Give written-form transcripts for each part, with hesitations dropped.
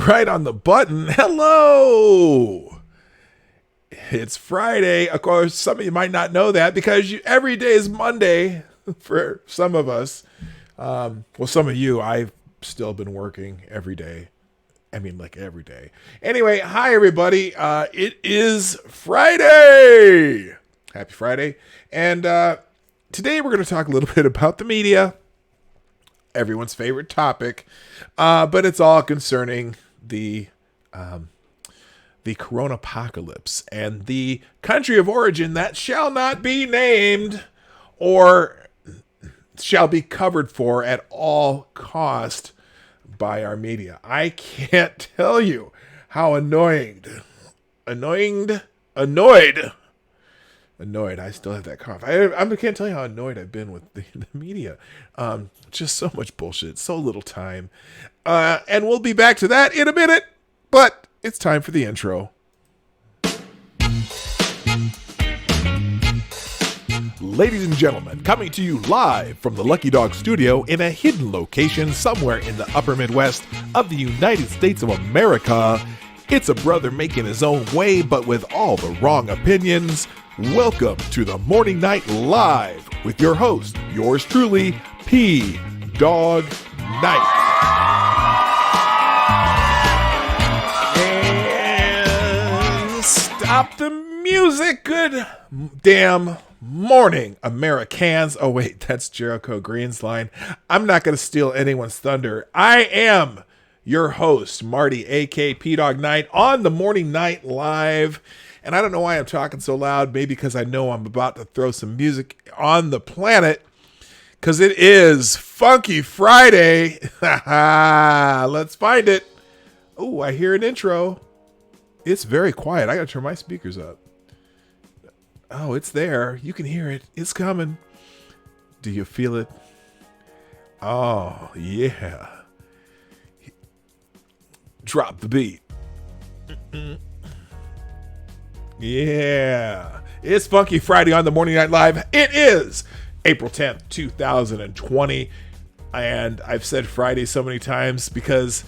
right on the button. Hello. It's Friday. Of course, some of you might not know that because every day is Monday for some of us. Well, some of you, I've still been working every day. I mean, like every day. Anyway, hi, everybody. It is Friday. Happy Friday. And today we're going to talk a little bit about the media. Everyone's favorite topic. But it's all concerning the coronapocalypse and the country of origin that shall not be named or shall be covered for at all cost by our media. I can't tell you how annoyed. I still have that cough. I can't tell you how annoyed I've been with the media. Just so much bullshit, so little time. And we'll be back to that in a minute, but it's time for the intro. Ladies and gentlemen, coming to you live from the Lucky Dog Studio in a hidden location somewhere in the upper Midwest of the United States of America, it's a brother making his own way, but with all the wrong opinions. Welcome to the Morning Night Live with your host, yours truly, P. Dog Night. Stop the music. Good damn morning, Americans. Oh, wait, that's Jericho Green's line. I'm not going to steal anyone's thunder. I am your host, Marty, a.k.a. PAWG Night, on the Morning Night Live. And I don't know why I'm talking so loud. Maybe because I know I'm about to throw some music on the planet. Because it is Funky Friday. Let's find it. Oh, I hear an intro. It's very quiet. I got to turn my speakers up. Oh, it's there. You can hear it. It's coming. Do you feel it? Oh, yeah. Drop the beat. Yeah. It's Funky Friday on the Morning Night Live. It is April 10th, 2020. And I've said Friday so many times because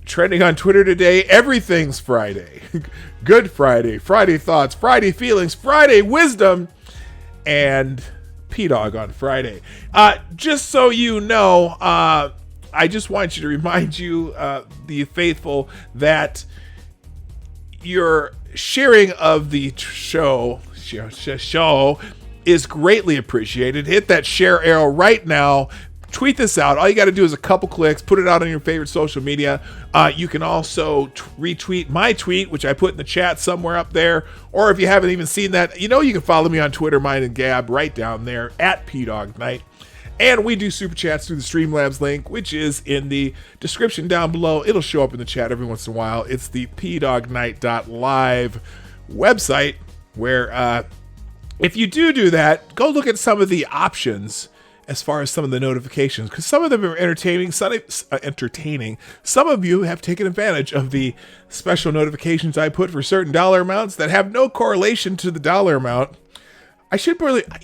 trending on Twitter today, everything's Friday. Good Friday, Friday thoughts, Friday feelings, Friday wisdom, and PAWG on Friday. Just so you know, I just want you to remind you, the faithful, that your sharing of the show is greatly appreciated. Hit that share arrow right now. Tweet this out. All you got to do is a couple clicks. Put it out on your favorite social media. You can also retweet my tweet, which I put in the chat somewhere up there. Or if you haven't even seen that, you can follow me on Twitter, mine and Gab, right down there at PAWG Night. And we do super chats through the Streamlabs link, which is in the description down below. It'll show up in the chat every once in a while. It's the PAWGnight.live website where if you do that, go look at some of the options as far as some of the notifications, because some of them are entertaining. Some of you have taken advantage of the special notifications I put for certain dollar amounts that have no correlation to the dollar amount. I should probably, I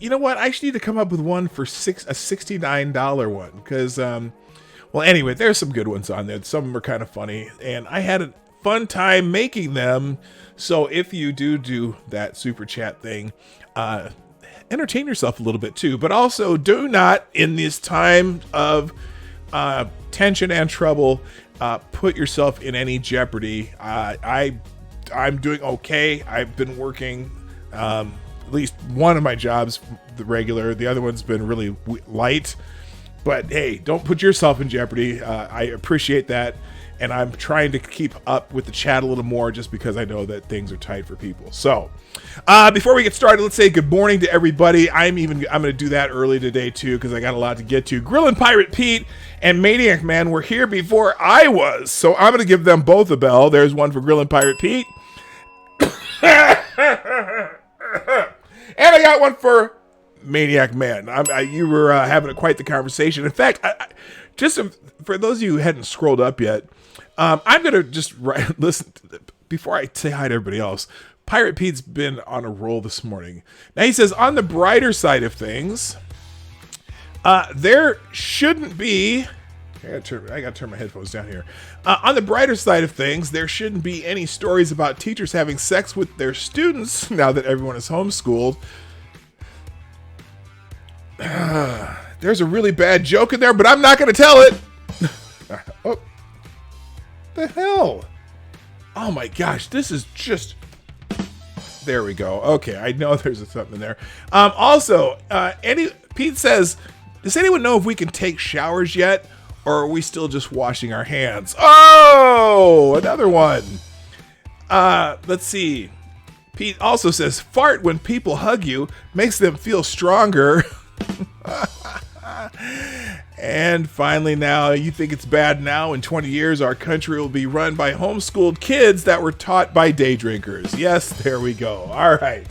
should need to come up with one for a $69 one, because, anyway, there's some good ones on there. Some of them are kind of funny, and I had a fun time making them. So if you do that super chat thing, entertain yourself a little bit too, but also do not, in this time of tension and trouble, put yourself in any jeopardy. I'm doing okay. I've been working at least one of my jobs, the regular. The other one's been really light. But hey, don't put yourself in jeopardy. I appreciate that. And I'm trying to keep up with the chat a little more just because I know that things are tight for people. So before we get started, let's say good morning to everybody. I'm going to do that early today too, because I got a lot to get to. Grillin' Pirate Pete and Maniac Man were here before I was. So I'm going to give them both a bell. There's one for Grillin' Pirate Pete. And I got one for Maniac Man. You were having quite the conversation. In fact, just for those of you who hadn't scrolled up yet, I'm going to just listen before I say hi to everybody else. Pirate Pete's been on a roll this morning. Now he says, on the brighter side of things, there shouldn't be, I got to turn my headphones down here. On the brighter side of things, there shouldn't be any stories about teachers having sex with their students now that everyone is homeschooled. There's a really bad joke in there, but I'm not going to tell it. Oh, the hell? Oh my gosh, this is just... There we go. Okay, I know there's something there. Also, Pete says, does anyone know if we can take showers yet, or are we still just washing our hands? Oh, another one. Let's see. Pete also says, fart when people hug you makes them feel stronger. And finally, now, you think it's bad now? In 20 years, our country will be run by homeschooled kids that were taught by day drinkers. Yes, there we go. All right.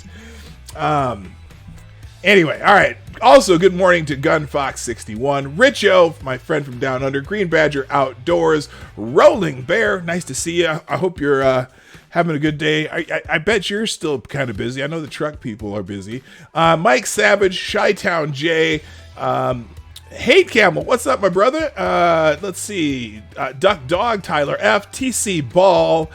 Anyway, all right. Also, good morning to Gunfox61, Richo, my friend from down under, Green Badger Outdoors, Rolling Bear. Nice to see you. I hope you're having a good day. I bet you're still kind of busy. I know the truck people are busy. Mike Savage, Chi-Town J, Hate Camel, what's up, my brother? Let's see. Duck Dog, Tyler F, TC Ball,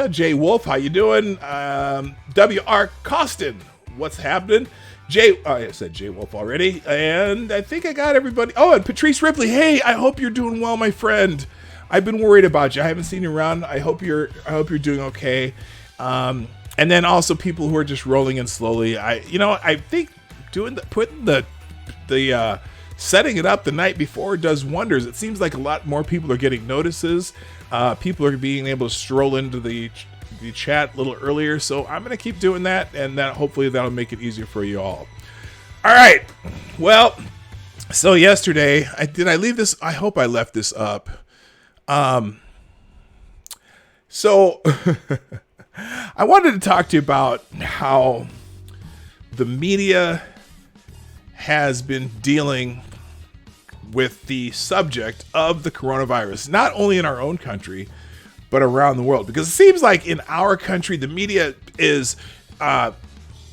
Jay Wolf, how you doing? WR Costin, what's happening? I said Jay Wolf already, and I think I got everybody. Oh, and Patrice Ripley, hey, I hope you're doing well, my friend. I've been worried about you. I haven't seen you around. I hope you're doing okay. And then also people who are just rolling in slowly. I think putting the setting it up the night before does wonders. It seems like a lot more people are getting notices. People are being able to stroll into the chat a little earlier. So I'm going to keep doing that, and that hopefully that'll make it easier for you all. All right. Well, so yesterday, did I leave this? I hope I left this up. So I wanted to talk to you about how the media has been dealing with the subject of the coronavirus, not only in our own country, but around the world. Because it seems like in our country, the media is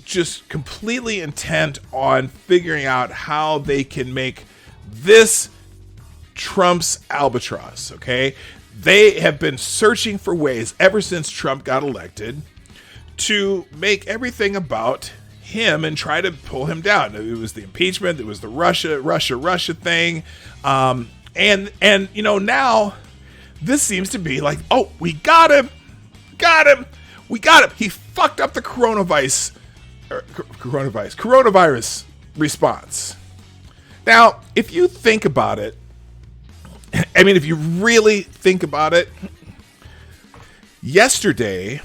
just completely intent on figuring out how they can make this Trump's albatross, okay? They have been searching for ways ever since Trump got elected to make everything about him and try to pull him down. It was the impeachment, it was the Russia thing. And now this seems to be like, oh, we got him. He fucked up the coronavirus response. Now, if you think about it, if you really think about it, yesterday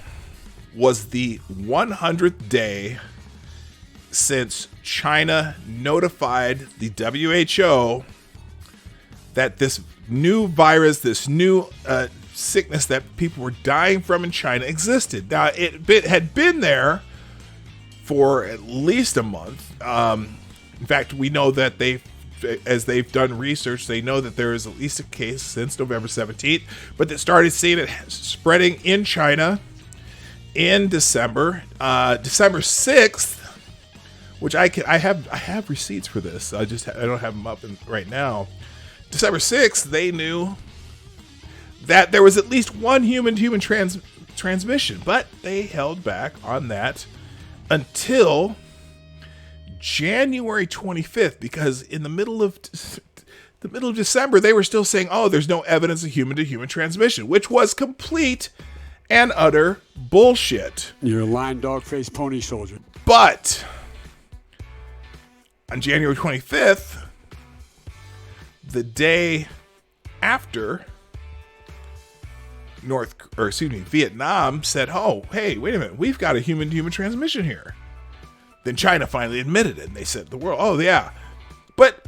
was the 100th day since China notified the WHO that this new virus, this new sickness that people were dying from in China existed. Now, it had been there for at least a month. In fact, we know that as they've done research, they know that there is at least a case since November 17th, but they started seeing it spreading in China in December 6th, which I have receipts for this. I don't have them up right now. December 6th, they knew that there was at least one human-to-human transmission, but they held back on that until January 25th, because in the middle of December, they were still saying, oh, there's no evidence of human-to-human transmission, which was complete and utter bullshit. You're a lying dog-faced pony soldier. But on January 25th, the day after Vietnam said, oh, hey, wait a minute, we've got a human-to-human transmission here. Then China finally admitted it, and they said to the world, oh, yeah. But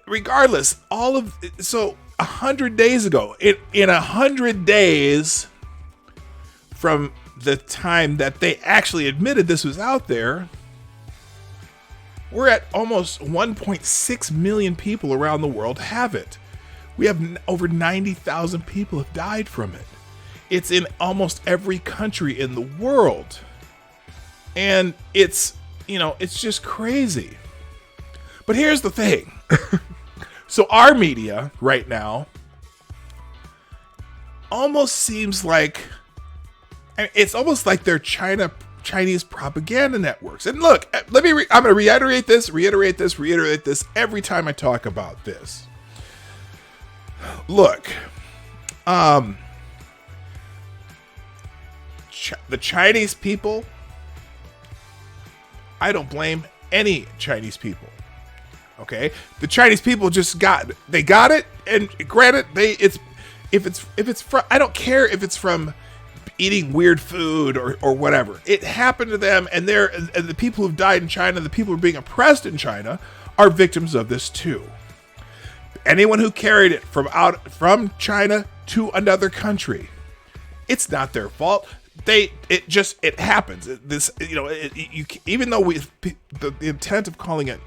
regardless, 100 days ago, in 100 days from the time that they actually admitted this was out there, we're at almost 1.6 million people around the world have it. We have over 90,000 people have died from it. It's in almost every country in the world. And it's just crazy. But here's the thing. So our media right now almost seems like, it's almost like they're Chinese propaganda networks. And look, I'm going to reiterate this every time I talk about this. Look, the Chinese people, I don't blame any Chinese people. Okay, the Chinese people just got it, and granted, I don't care if it's from eating weird food or whatever. It happened to them, and the people who've died in China, the people who are being oppressed in China, are victims of this too. Anyone who carried it from China to another country, it's not their fault. It happens. Even though the intent of calling it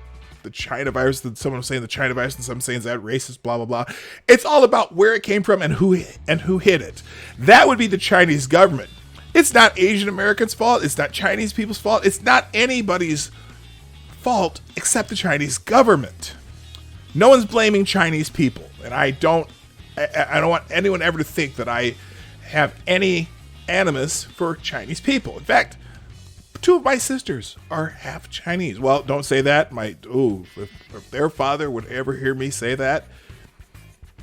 the China virus, that someone was saying the China virus and some saying that racist, blah blah blah. It's all about where it came from and who hid it. That would be the Chinese government. It's not Asian Americans' fault. It's not Chinese people's fault. It's not anybody's fault except the Chinese government. No one's blaming Chinese people, and I don't want anyone ever to think that I have any animus for Chinese people. In fact, 2 of my sisters are half Chinese. Well, don't say that. If their father would ever hear me say that,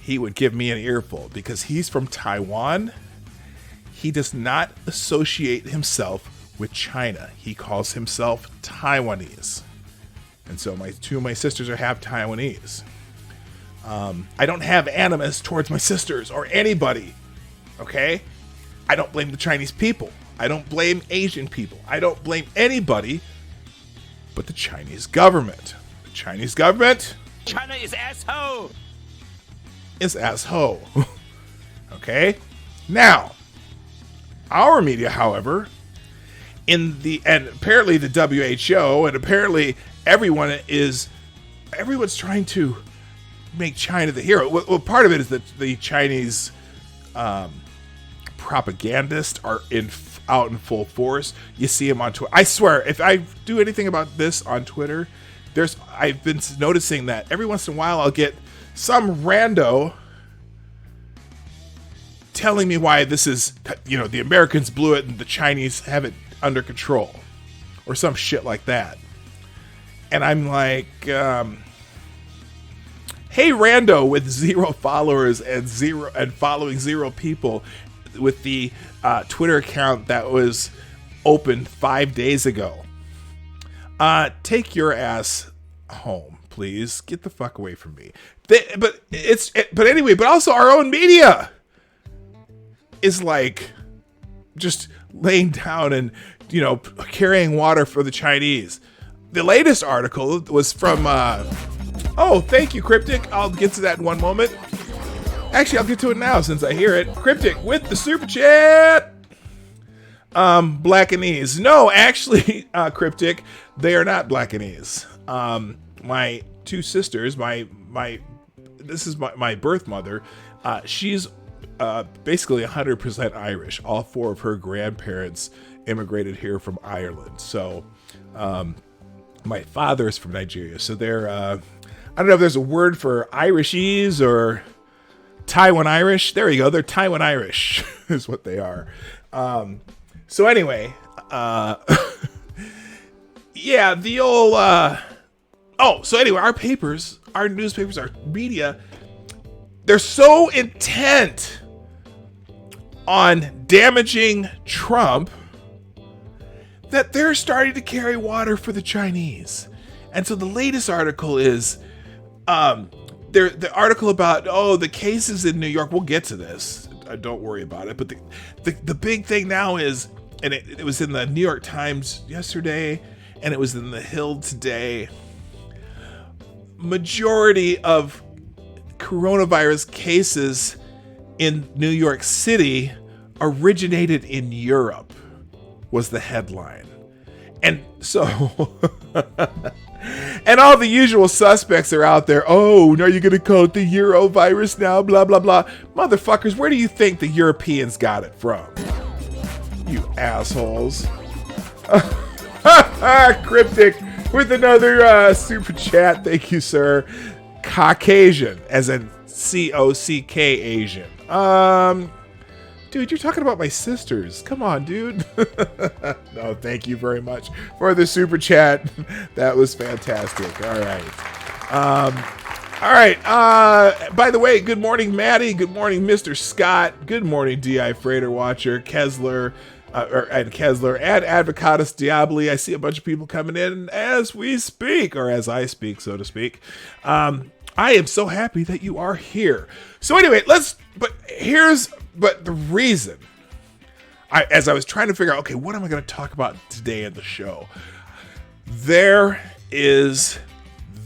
he would give me an earful because he's from Taiwan. He does not associate himself with China. He calls himself Taiwanese. And so two of my sisters are half Taiwanese. I don't have animus towards my sisters or anybody. Okay? I don't blame the Chinese people. I don't blame Asian people. I don't blame anybody but the Chinese government. The Chinese government... China is asshole. Is asshole. Okay? Now, our media, however, and apparently the WHO, and apparently everyone's trying to make China the hero. Well, part of it is that the Chinese propagandists are out in full force. You see them on Twitter. I swear, if I do anything about this on Twitter, I've been noticing that every once in a while I'll get some rando telling me why this is, the Americans blew it and the Chinese have it under control, or some shit like that. And I'm like, hey, rando with 0 followers and following 0 people with the Twitter account that was opened 5 days ago. Take your ass home, please. Get the fuck away from me. But also our own media is like just laying down and carrying water for the Chinese. The latest article was from thank you, Cryptic. I'll get to that in one moment. Actually, I'll get to it now since I hear it. Cryptic with the super chat. Blackanese. No, actually, Cryptic, they are not Blackanese. My two sisters, this is my birth mother. She's basically 100% Irish. All 4 of her grandparents immigrated here from Ireland. So, my father is from Nigeria. So they're, I don't know if there's a word for Irishese or Taiwan Irish. There you go. They're Taiwan Irish is what they are. So anyway, yeah, the old, so anyway, our newspapers, our media, they're so intent on damaging Trump that they're starting to carry water for the Chinese. And so the latest article is, the article about, the cases in New York, we'll get to this. Don't worry about it. But the big thing now is, and it was in the New York Times yesterday, and it was in the Hill today, majority of coronavirus cases in New York City originated in Europe, was the headline. And so, and all the usual suspects are out there. Oh, are you going to call it the Euro virus now? Blah, blah, blah. Motherfuckers, where do you think the Europeans got it from? You assholes. Cryptic with another super chat. Thank you, sir. Caucasian, as in C-O-C-K Asian. Dude, you're talking about my sisters. Come on, dude. No, thank you very much for the super chat. That was fantastic. All right. By the way, good morning, Maddie. Good morning, Mr. Scott. Good morning, DI Freighter Watcher, Kessler, and Advocatus Diabli. I see a bunch of people coming in as we speak, or as I speak, so to speak. I am so happy that you are here. So anyway, but the reason, as I was trying to figure out, okay, what am I going to talk about today in the show? There is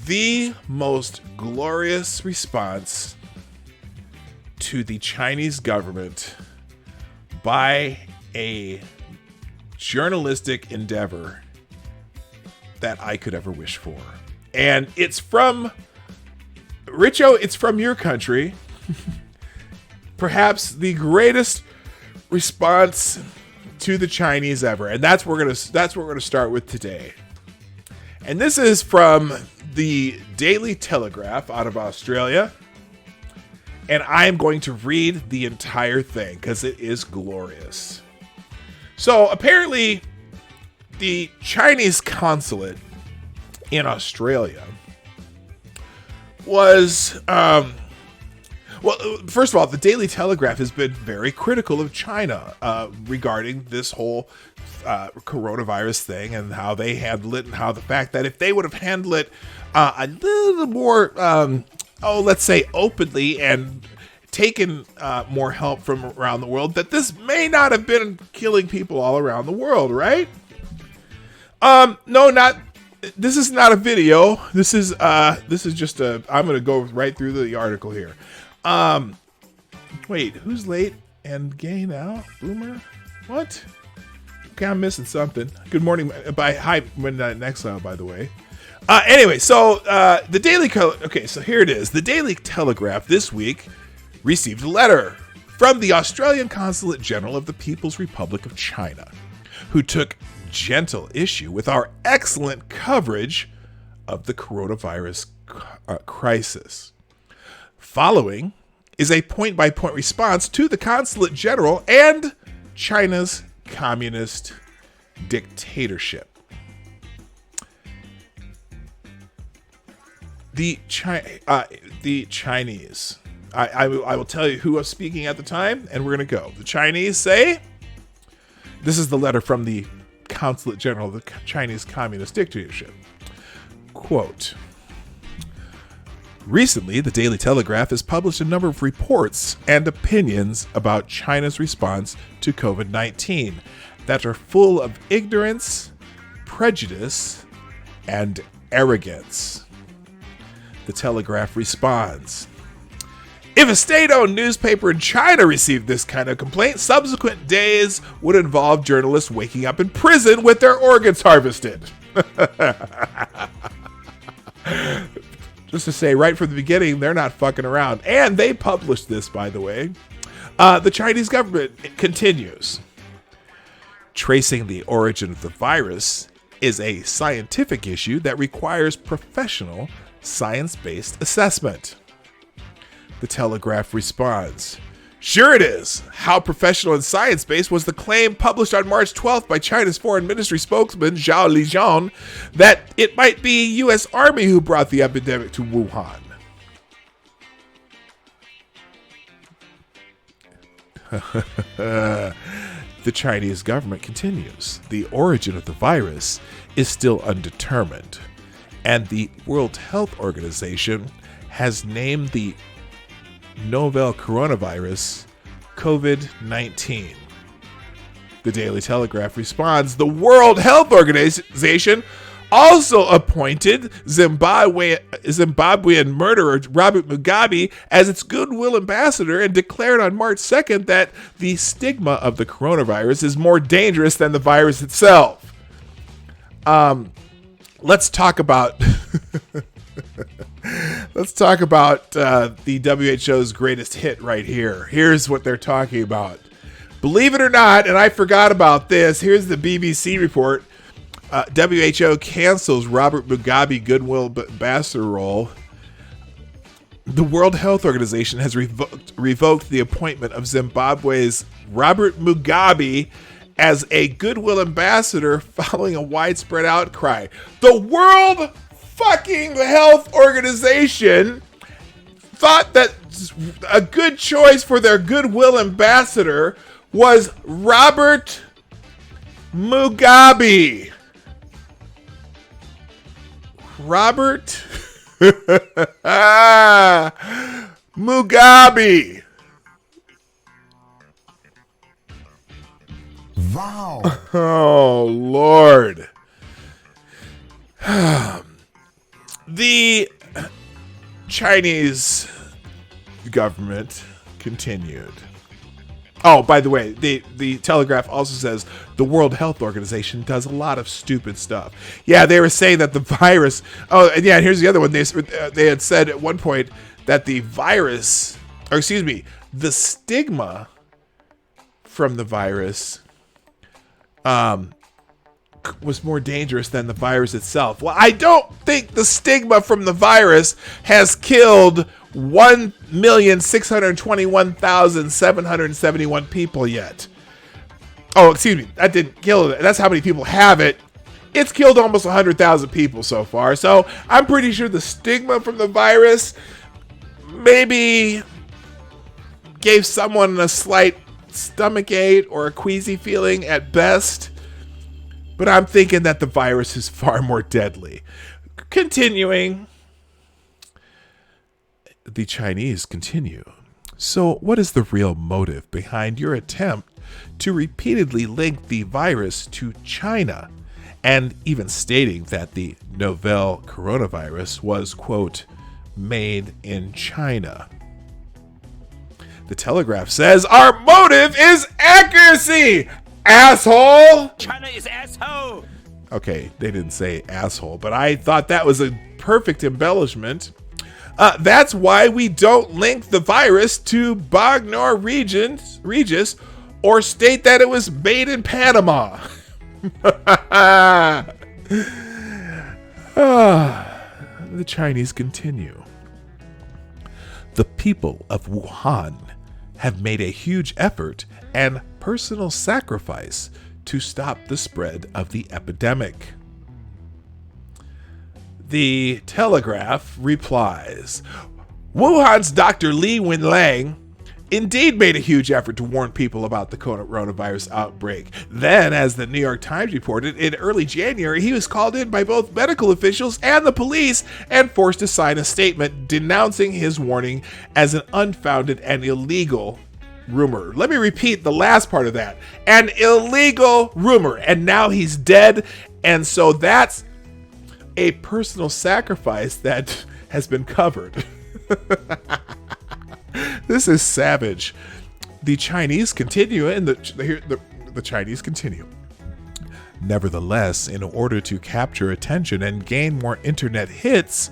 the most glorious response to the Chinese government by a journalistic endeavor that I could ever wish for. And it's from, Richo, it's from your country. Perhaps the greatest response to the Chinese ever, and that's what we're gonna start with today. And this is from the Daily Telegraph out of Australia, and I am going to read the entire thing because it is glorious. So apparently, the Chinese consulate in Australia was Well, first of all, the Daily Telegraph has been very critical of China regarding this whole coronavirus thing and how they handle it, and how the fact that if they would have handled it a little more, let's say openly, and taken more help from around the world, that this may not have been killing people all around the world, right? No, not. This is not a video. This is just a. I'm gonna go right through the article here. Wait, who's late and gay now? Boomer? What? Okay, I'm missing something. Good morning. Hi, Midnight Exile, by the way. Anyway, so the Daily. Okay, so here it is. The Daily Telegraph this week received a letter from the Australian Consulate General of the People's Republic of China, who took gentle issue with our excellent coverage of the coronavirus crisis. Following is a point-by-point response to the Consulate General and China's communist dictatorship. The Chinese. I will tell you who was speaking at the time, and we're going to go. The Chinese say, this is the letter from the Consulate General of the Chinese Communist Dictatorship. Quote, recently, the Daily Telegraph has published a number of reports and opinions about China's response to COVID-19 that are full of ignorance, prejudice, and arrogance. The Telegraph responds, if a state-owned newspaper in China received this kind of complaint, subsequent days would involve journalists waking up in prison with their organs harvested. Just to say, right from the beginning, they're not fucking around. And they published this, by the way. The Chinese government continues. Tracing the origin of the virus is a scientific issue that requires professional, science-based assessment. The Telegraph responds, sure it is. How professional and science-based was the claim published on March 12th by China's Foreign Ministry spokesman Zhao Lijian that it might be U.S. Army who brought the epidemic to Wuhan. The Chinese government continues. The origin of the virus is still undetermined, and the World Health Organization has named the novel coronavirus COVID-19. The Daily Telegraph responds, the World Health Organization also appointed Zimbabwean murderer Robert Mugabe as its goodwill ambassador and declared on March 2nd that the stigma of the coronavirus is more dangerous than the virus itself. Let's talk about the WHO's greatest hit right here. Here's what they're talking about. Believe it or not, and I forgot about this, here's the BBC report. WHO cancels Robert Mugabe Goodwill Ambassador role. The World Health Organization has revoked the appointment of Zimbabwe's Robert Mugabe as a Goodwill Ambassador following a widespread outcry. The World fucking Health Organization thought that a good choice for their Goodwill Ambassador was Robert Mugabe. Robert Mugabe. Wow. Oh, Lord. The Chinese government continued. Oh, by the way, the Telegraph also says the World Health Organization does a lot of stupid stuff. Yeah, they were saying that the virus... Oh, and yeah, here's the other one. They had said at one point that the virus... Or excuse me, the stigma from the virus was more dangerous than the virus itself. Well, I don't think the stigma from the virus has killed 1,621,771 people yet. Oh, excuse me. That didn't kill it. That's how many people have it. It's killed almost 100,000 people so far. So I'm pretty sure the stigma from the virus maybe gave someone a slight stomach ache or a queasy feeling at best. But I'm thinking that the virus is far more deadly. Continuing, the Chinese continue. So what is the real motive behind your attempt to repeatedly link the virus to China, and even stating that the novel coronavirus was, quote, made in China? The Telegraph says, our motive is accuracy, asshole! China is asshole! Okay, they didn't say asshole, but I thought that was a perfect embellishment. That's why we don't link the virus to PAWG nor Regis or state that it was made in Panama. The Chinese continue. The people of Wuhan have made a huge effort and personal sacrifice to stop the spread of the epidemic. The Telegraph replies, Wuhan's Dr. Li Wenlang indeed made a huge effort to warn people about the coronavirus outbreak. Then, as the New York Times reported, in early January, he was called in by both medical officials and the police and forced to sign a statement denouncing his warning as an unfounded and illegal rumor. Let me repeat the last part of that. An illegal rumor. And now he's dead. And so that's a personal sacrifice that has been covered. This is savage. The Chinese continue, and the Chinese continue. Nevertheless, in order to capture attention and gain more internet hits,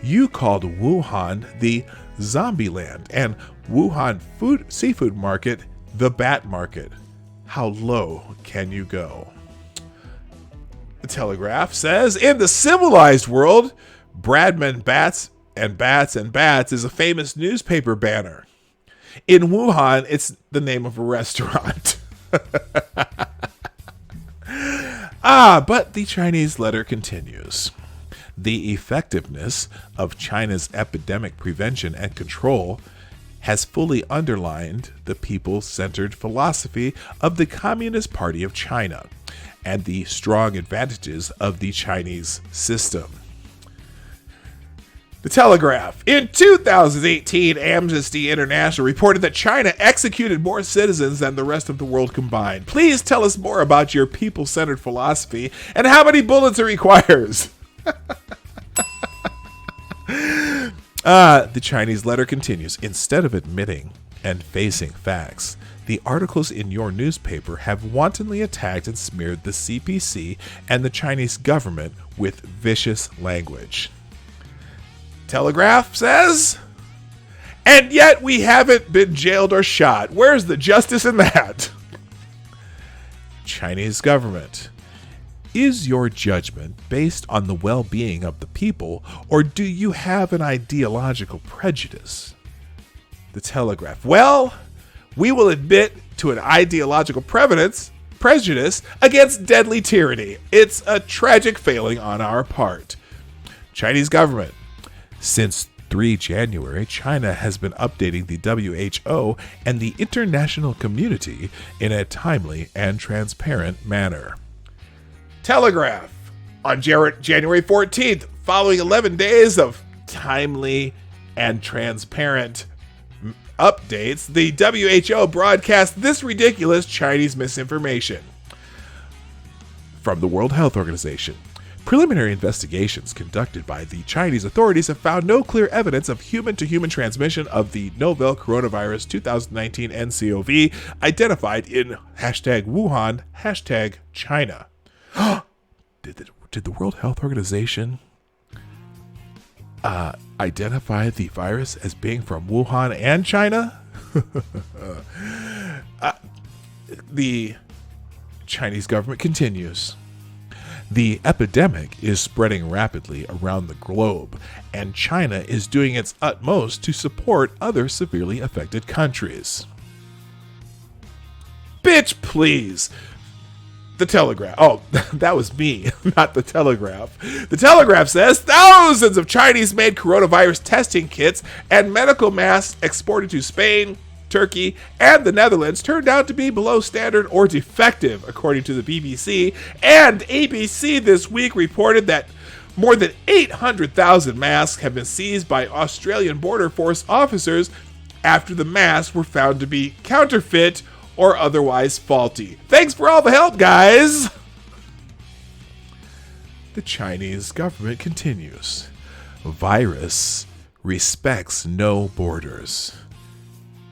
you called Wuhan the zombie land and Wuhan seafood market the bat market. How low can you go? The Telegraph says, in the civilized world, Bradman Bats and Bats and Bats is a famous newspaper banner. In Wuhan, it's the name of a restaurant. But the Chinese letter continues. The effectiveness of China's epidemic prevention and control has fully underlined the people-centered philosophy of the Communist Party of China and the strong advantages of the Chinese system. The Telegraph. In 2018, Amnesty International reported that China executed more citizens than the rest of the world combined. Please tell us more about your people-centered philosophy and how many bullets it requires. The Chinese letter continues. Instead of admitting and facing facts, the articles in your newspaper have wantonly attacked and smeared the CPC and the Chinese government with vicious language. Telegraph says, and yet we haven't been jailed or shot. Where's the justice in that? Chinese government. Is your judgment based on the well-being of the people, or do you have an ideological prejudice? The Telegraph. Well, we will admit to an ideological prejudice against deadly tyranny. It's a tragic failing on our part. Chinese government. Since 3 January, China has been updating the WHO and the international community in a timely and transparent manner. Telegraph. On January 14th, following 11 days of timely and transparent updates, the WHO broadcast this ridiculous Chinese misinformation. From the World Health Organization. Preliminary investigations conducted by the Chinese authorities have found no clear evidence of human-to-human transmission of the novel coronavirus 2019 nCoV identified in #Wuhan, #China. Did the World Health Organization identify the virus as being from Wuhan and China? The Chinese government continues. The epidemic is spreading rapidly around the globe, and China is doing its utmost to support other severely affected countries. Bitch, please. The Telegraph. Oh, that was me, not the Telegraph. The Telegraph says thousands of Chinese-made coronavirus testing kits and medical masks exported to Spain, Turkey, and the Netherlands turned out to be below standard or defective, according to the BBC. And ABC this week reported that more than 800,000 masks have been seized by Australian Border Force officers after the masks were found to be counterfeit or otherwise faulty. Thanks for all the help, guys! The Chinese government continues. Virus respects no borders.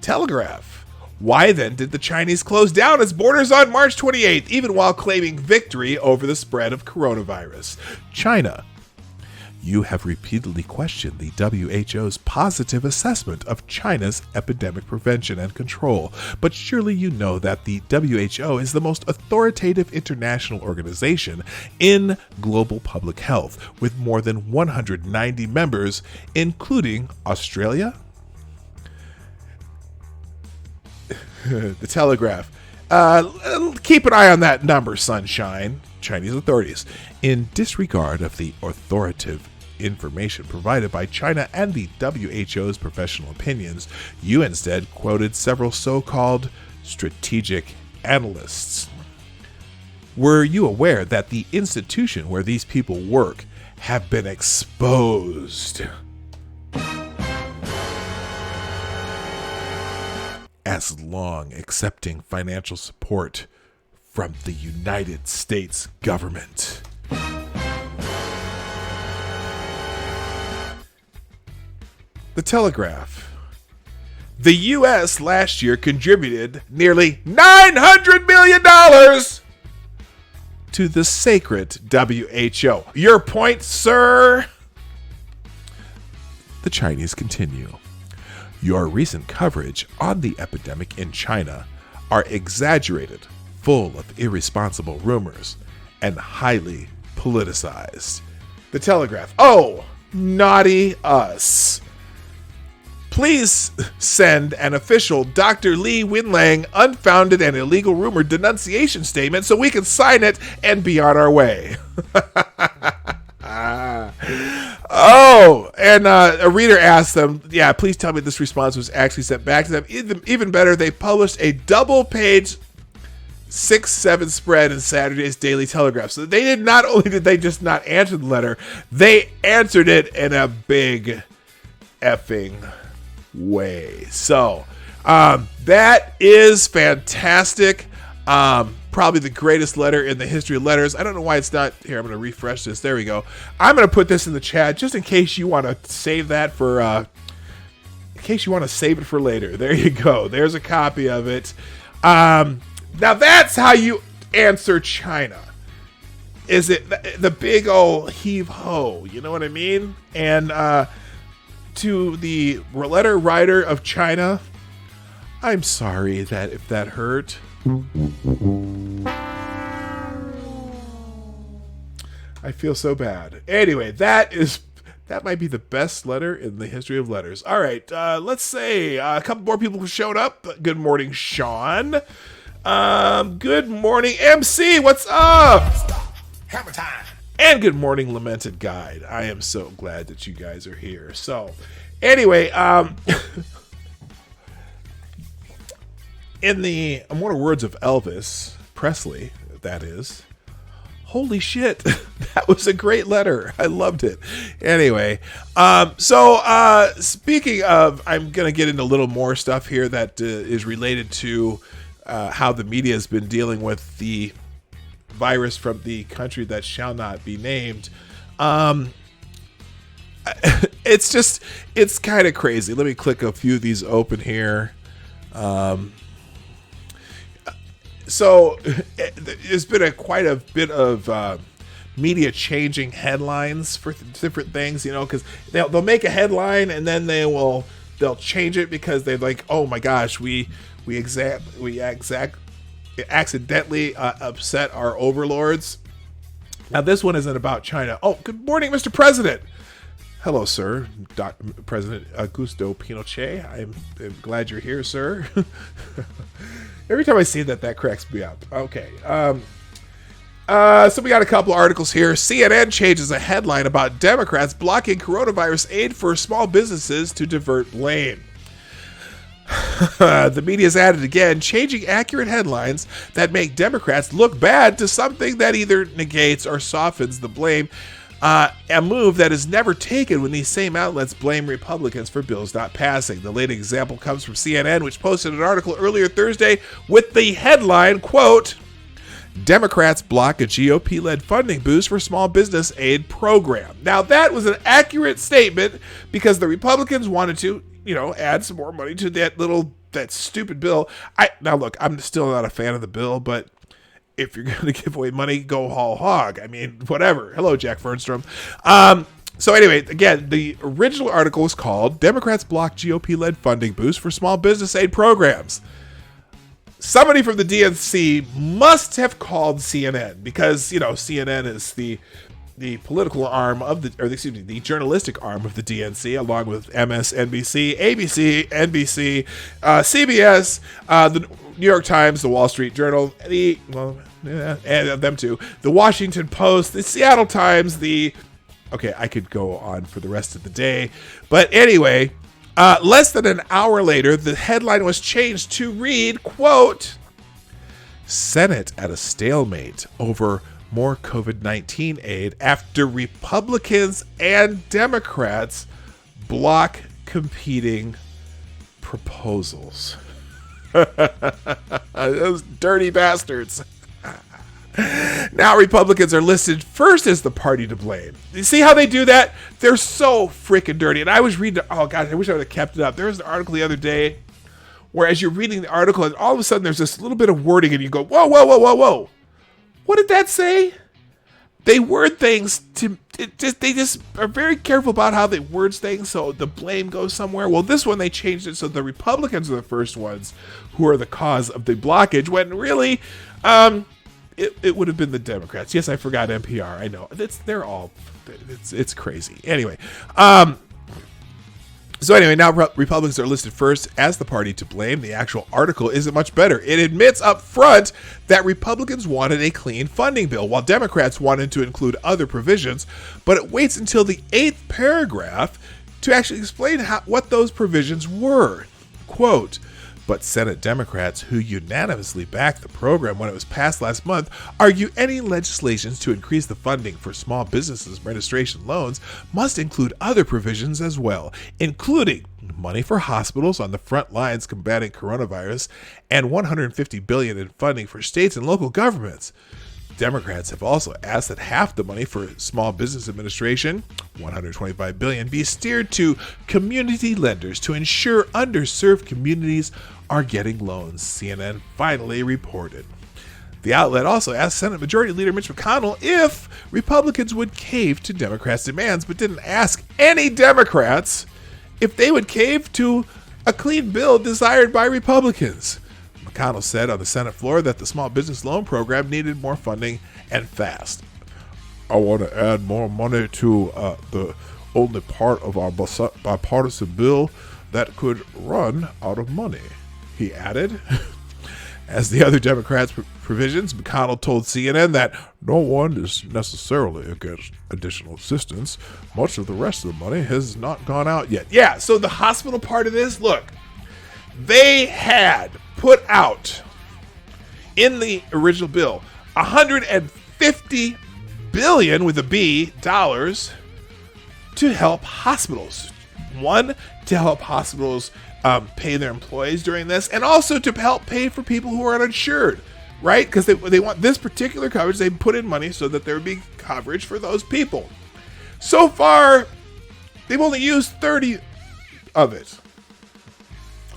Telegraph. Why then did the Chinese close down its borders on March 28th, even while claiming victory over the spread of coronavirus? China. You have repeatedly questioned the WHO's positive assessment of China's epidemic prevention and control, but surely you know that the WHO is the most authoritative international organization in global public health, with more than 190 members, including Australia. The Telegraph. Keep an eye on that number, sunshine. Chinese authorities, in disregard of the authoritative information provided by China and the WHO's professional opinions, you instead quoted several so-called strategic analysts. Were you aware that the institution where these people work have been exposed as long accepting financial support from the United States government? The Telegraph. The U.S. last year contributed nearly $900 million to the sacred WHO. Your point, sir? The Chinese continue. Your recent coverage on the epidemic in China are exaggerated, full of irresponsible rumors, and highly politicized. The Telegraph. Oh, naughty us. Please send an official Dr. Li Winlang unfounded and illegal rumor denunciation statement so we can sign it and be on our way. Oh, and a reader asked them, yeah, please tell me this response was actually sent back to them. Even better, they published a double-page 6-7 spread in Saturday's Daily Telegraph. So they did not only did they just not answer the letter, they answered it in a big effing way. So that is fantastic. Probably the greatest letter in the history of letters. I don't know why it's not here. I'm going to refresh this. There we go. I'm going to put this in the chat just in case you want to save that for in case you want to save it for later. There you go. There's a copy of it. Now that's how you answer China. Is it the big old heave ho? You know what I mean? And to the letter writer of China, I'm sorry that if that hurt. I feel so bad. Anyway, that might be the best letter in the history of letters. All right, let's say a couple more people who showed up. Good morning, Sean. Good morning, MC. What's up? Hammer time. And good morning, Lamented Guide. I am so glad that you guys are here. So, anyway, in the immortal words of Elvis Presley, that is, holy shit, that was a great letter. I loved it. Anyway, so speaking of, I'm going to get into a little more stuff here that is related to how the media has been dealing with the virus from the country that shall not be named. It's kind of crazy. Let me click a few of these open here. So there's been quite a bit of media changing headlines for different things, you know, because they'll make a headline and then they'll change it because they're like, oh my gosh, we accidentally upset our overlords. Now this one isn't about China. Oh, good morning, Mr. President. Hello, sir. President Augusto Pinochet. I'm glad you're here, sir. Every time I see that cracks me up. Okay. So we got a couple articles here. CNN changes a headline about Democrats blocking coronavirus aid for small businesses to divert blame. The media's added again, changing accurate headlines that make Democrats look bad to something that either negates or softens the blame. A move that is never taken when these same outlets blame Republicans for bills not passing. The latest example comes from CNN, which posted an article earlier Thursday with the headline, quote, Democrats block a GOP-led funding boost for small business aid program. Now, that was an accurate statement because the Republicans wanted to, add some more money to that stupid bill. Now, look, I'm still not a fan of the bill, but if you're going to give away money, go whole hog. I mean, whatever. Hello, Jack Fernstrom. So anyway, again, the original article was called Democrats Block GOP-Led Funding Boost for Small Business Aid Programs. Somebody from the DNC must have called CNN because, CNN is the political arm of the journalistic arm of the DNC, along with MSNBC, ABC, NBC, CBS, the New York Times, the Wall Street Journal, and them too, the Washington Post, the Seattle Times, I could go on for the rest of the day. But anyway, less than an hour later, the headline was changed to read, quote, Senate at a stalemate over more COVID-19 aid after Republicans and Democrats block competing proposals. Those dirty bastards. Now Republicans are listed first as the party to blame. You see how they do that? They're so freaking dirty. And I was reading, oh God, I wish I would have kept it up. There was an article the other day where as you're reading the article and all of a sudden there's this little bit of wording and you go, whoa, whoa, whoa, whoa, whoa. What did that say? They word things they just are very careful about how they word things so the blame goes somewhere. Well, this one they changed it so the Republicans are the first ones who are the cause of the blockage when really it would have been the Democrats. Yes, I forgot NPR. I know. It's crazy. Anyway, so anyway, now Republicans are listed first as the party to blame. The actual article isn't much better. It admits up front that Republicans wanted a clean funding bill, while Democrats wanted to include other provisions, but it waits until the 8th paragraph to actually explain what those provisions were. Quote, but Senate Democrats, who unanimously backed the program when it was passed last month, argue any legislations to increase the funding for small businesses registration loans must include other provisions as well, including money for hospitals on the front lines combating coronavirus and $150 billion in funding for states and local governments. Democrats have also asked that half the money for Small Business Administration, $125 billion, be steered to community lenders to ensure underserved communities are getting loans, CNN finally reported. The outlet also asked Senate Majority Leader Mitch McConnell if Republicans would cave to Democrats' demands, but didn't ask any Democrats if they would cave to a clean bill desired by Republicans. McConnell said on the Senate floor that the small business loan program needed more funding and fast. I want to add more money to the only part of our bipartisan bill that could run out of money, he added. As the other Democrats' provisions, McConnell told CNN that no one is necessarily against additional assistance. Much of the rest of the money has not gone out yet. Yeah, so the hospital part of this, look, they had put out in the original bill $150 billion with a B dollars to help hospitals. One, to help hospitals pay their employees during this, and also to help pay for people who are uninsured, right? Because they want this particular coverage. They put in money so that there would be coverage for those people. So far, they've only used 30 of it.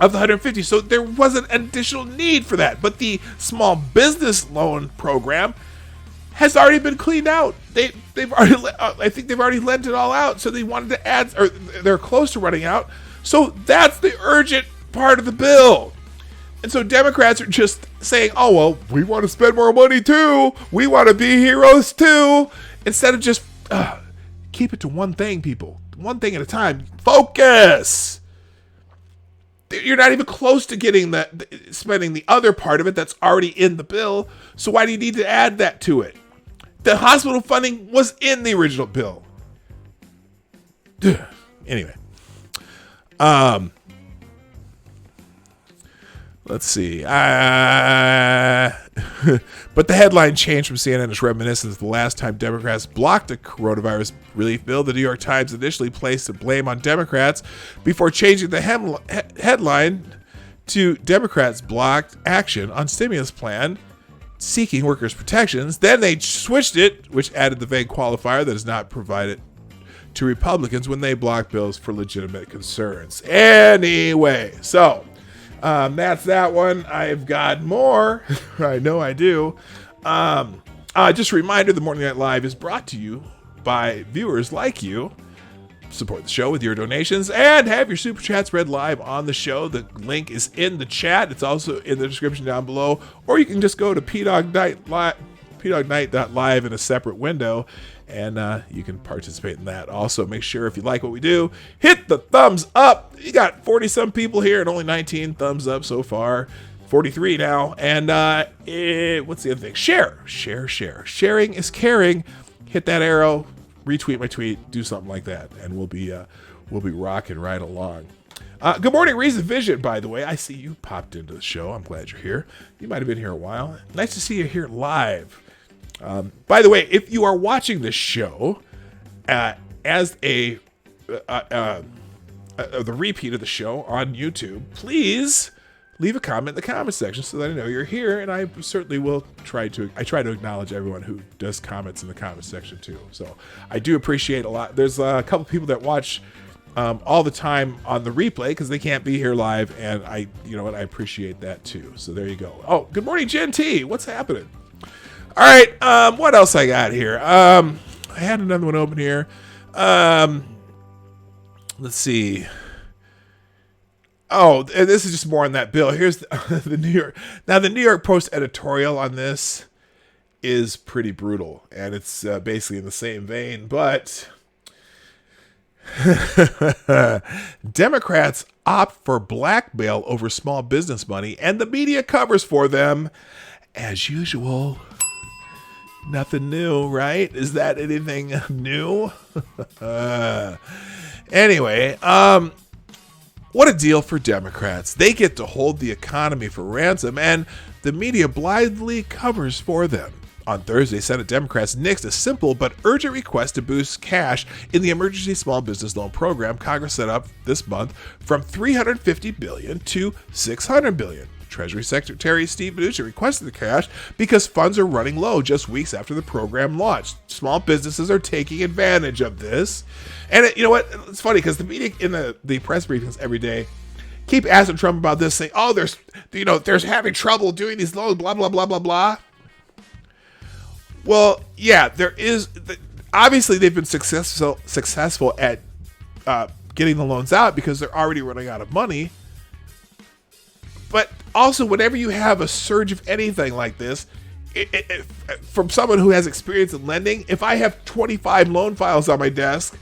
Of the 150, so there wasn't an additional need for that. But the small business loan program has already been cleaned out. I think they've already lent it all out. So they wanted to add, or they're close to running out. So that's the urgent part of the bill. And so Democrats are just saying, "Oh well, we want to spend more money too. We want to be heroes too." Instead of just keep it to one thing, people, one thing at a time. Focus. You're not even close to getting spending the other part of it that's already in the bill. So why do you need to add that to it? The hospital funding was in the original bill. Anyway. Let's see. But the headline changed from CNN is reminiscent of the last time Democrats blocked a coronavirus relief bill. The New York Times initially placed the blame on Democrats before changing the headline to Democrats blocked action on stimulus plan seeking workers' protections. Then they switched it, which added the vague qualifier that is not provided to Republicans when they block bills for legitimate concerns. Anyway, so that's that one. I've got more. I know I do. Just a reminder, the Morning Night Live is brought to you by viewers like you. Support the show with your donations and have your super chats read live on the show. The link is in the chat. It's also in the description down below. Or you can just go to PAWG.live in a separate window, and you can participate in that. Also, make sure if you like what we do, hit the thumbs up. You got 40-some people here and only 19 thumbs up so far. 43 now. And what's the other thing? Share. Sharing is caring. Hit that arrow. Retweet my tweet, do something like that, and we'll be rocking right along. Good morning, Reason Vision, by the way. I see you popped into the show. I'm glad you're here. You might have been here a while. Nice to see you here live. By the way, if you are watching this show as the repeat of the show on YouTube, please leave a comment in the comment section so that I know you're here, and I certainly will try to acknowledge everyone who does comments in the comment section too. So I do appreciate a lot. There's a couple people that watch all the time on the replay because they can't be here live, and I appreciate that too. So there you go. Oh, good morning, Jen T. What's happening? All right, what else I got here? I had another one open here. Let's see. Oh, this is just more on that bill. Here's the New York. Now, the New York Post editorial on this is pretty brutal, and it's basically in the same vein. But Democrats opt for blackmail over small business money, and the media covers for them as usual. Nothing new, right? Is that anything new? Anyway, what a deal for Democrats. They get to hold the economy for ransom, and the media blithely covers for them. On Thursday, Senate Democrats nixed a simple but urgent request to boost cash in the emergency small business loan program Congress set up this month from $350 billion to $600 billion. Treasury Secretary Steve Mnuchin requested the cash because funds are running low just weeks after the program launched. Small businesses are taking advantage of this. And you know what? It's funny because the media in the press briefings every day keep asking Trump about this, saying, "Oh, there's having trouble doing these loans, blah blah blah blah blah." Well, yeah, there is. Obviously, they've been successful at getting the loans out because they're already running out of money. But also, whenever you have a surge of anything like this, from someone who has experience in lending, if I have 25 loan files on my desk,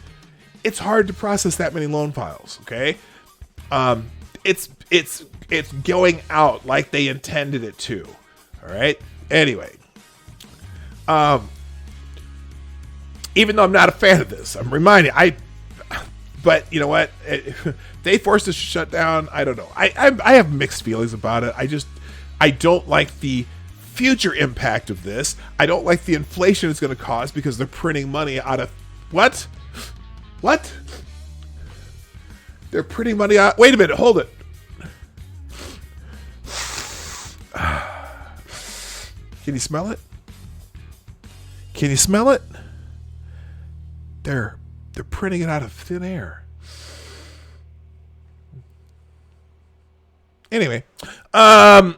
it's hard to process that many loan files. Okay, it's going out like they intended it to. All right. Anyway, even though I'm not a fan of this, I'm reminded. But you know what? They forced us to shut down. I don't know. I have mixed feelings about it. I don't like the future impact of this. I don't like the inflation it's going to cause because they're printing money out of what? What? They're printing money out. Wait a minute. Hold it. Can you smell it? Can you smell it? They're printing it out of thin air. Anyway, rather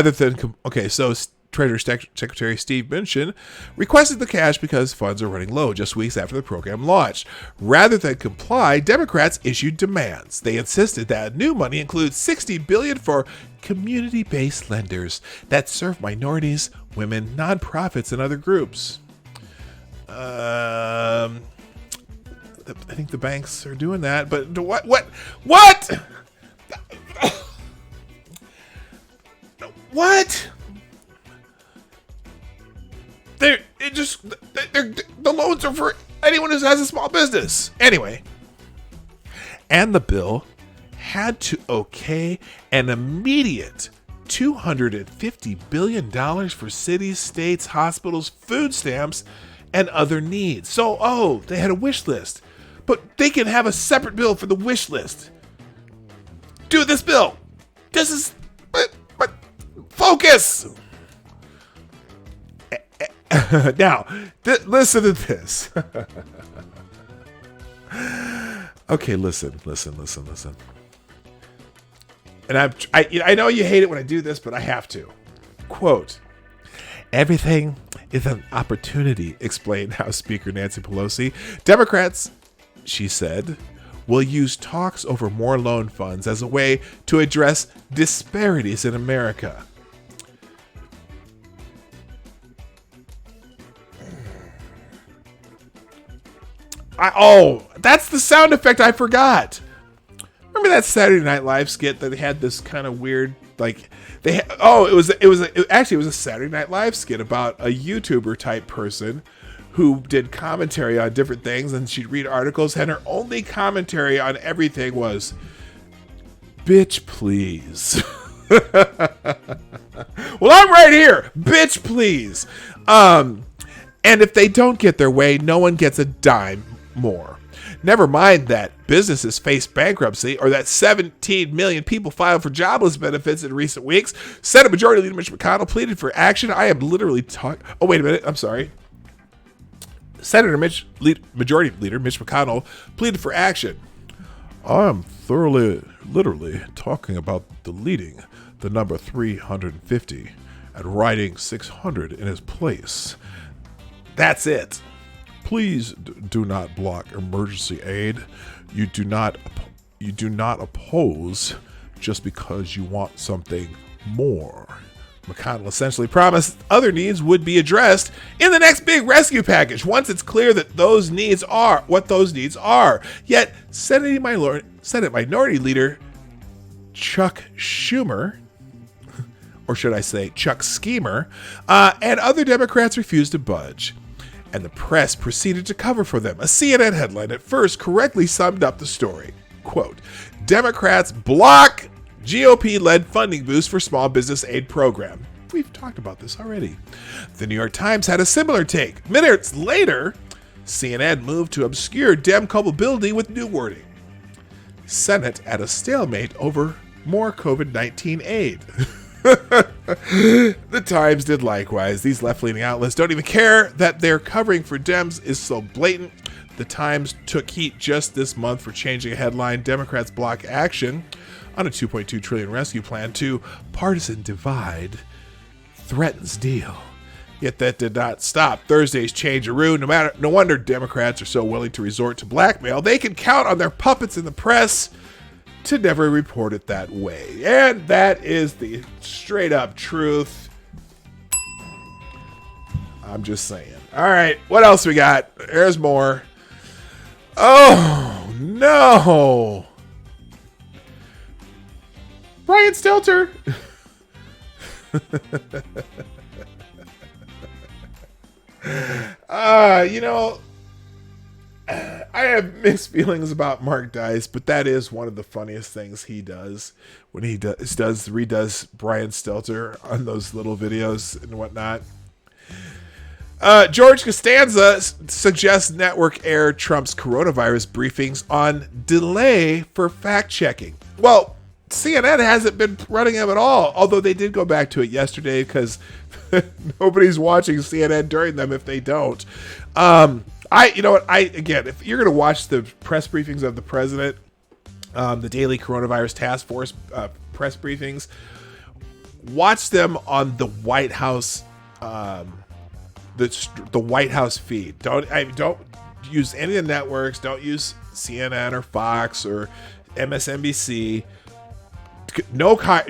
than so Treasury Secretary Steve Mnuchin requested the cash because funds are running low just weeks after the program launched. Rather than comply, Democrats issued demands. They insisted that new money includes $60 billion for community-based lenders that serve minorities, women, nonprofits, and other groups. I think the banks are doing that, but what? What? The loans are for anyone who has a small business. Anyway, and the bill had to okay an immediate $250 billion for cities, states, hospitals, food stamps, and other needs. So, they had a wish list, but they can have a separate bill for the wish list. Do this bill. This is, but focus. Now, listen to this. Okay, listen. And I know you hate it when I do this, but I have to. Quote, everything is an opportunity, explained House Speaker Nancy Pelosi. Democrats, she said, will use talks over more loan funds as a way to address disparities in America. That's the sound effect I forgot. Remember that Saturday Night Live skit that they had this kind of weird, like, it was a Saturday Night Live skit about a YouTuber type person who did commentary on different things, and she'd read articles, and her only commentary on everything was, bitch, please. Well, I'm right here. Bitch, please. And if they don't get their way, no one gets a dime more. Never mind that businesses face bankruptcy or that 17 million people filed for jobless benefits in recent weeks. Senate Majority Leader Mitch McConnell pleaded for action. I am literally talking. Oh, wait a minute. I'm sorry. Majority Leader Mitch McConnell pleaded for action. I'm literally talking about deleting the number 350 and writing 600 in its place. That's it. Please do not block emergency aid. You do not oppose just because you want something more. McConnell essentially promised other needs would be addressed in the next big rescue package once it's clear that those needs are what those needs are. Yet, Senate Minority Leader Chuck Schumer, or should I say Chuck Schemer, and other Democrats refused to budge. And the press proceeded to cover for them. A CNN headline at first correctly summed up the story. Quote, Democrats block GOP-led funding boost for small business aid program. We've talked about this already. The New York Times had a similar take. Minutes later, CNN moved to obscure Dem culpability with new wording. Senate at a stalemate over more COVID-19 aid. The Times did likewise. These left-leaning outlets don't even care that their covering for Dems is so blatant. The Times took heat just this month for changing a headline. Democrats block action on a $2.2 trillion rescue plan to partisan divide threatens deal. Yet that did not stop Thursday's change-a-roo. No wonder Democrats are so willing to resort to blackmail. They can count on their puppets in the press to never report it that way. And that is the straight up truth. I'm just saying. All right, what else we got? There's more. Oh, no. Brian Stelter. I have mixed feelings about Mark Dice, but that is one of the funniest things he does when he redoes Brian Stelter on those little videos and whatnot. George Costanza suggests network air Trump's coronavirus briefings on delay for fact-checking. Well, CNN hasn't been running them at all, although they did go back to it yesterday because nobody's watching CNN during them if they don't. If you're going to watch the press briefings of the president, the daily coronavirus task force press briefings, watch them on the White House, the White House feed. Don't use any of the networks. Don't use CNN or Fox or MSNBC.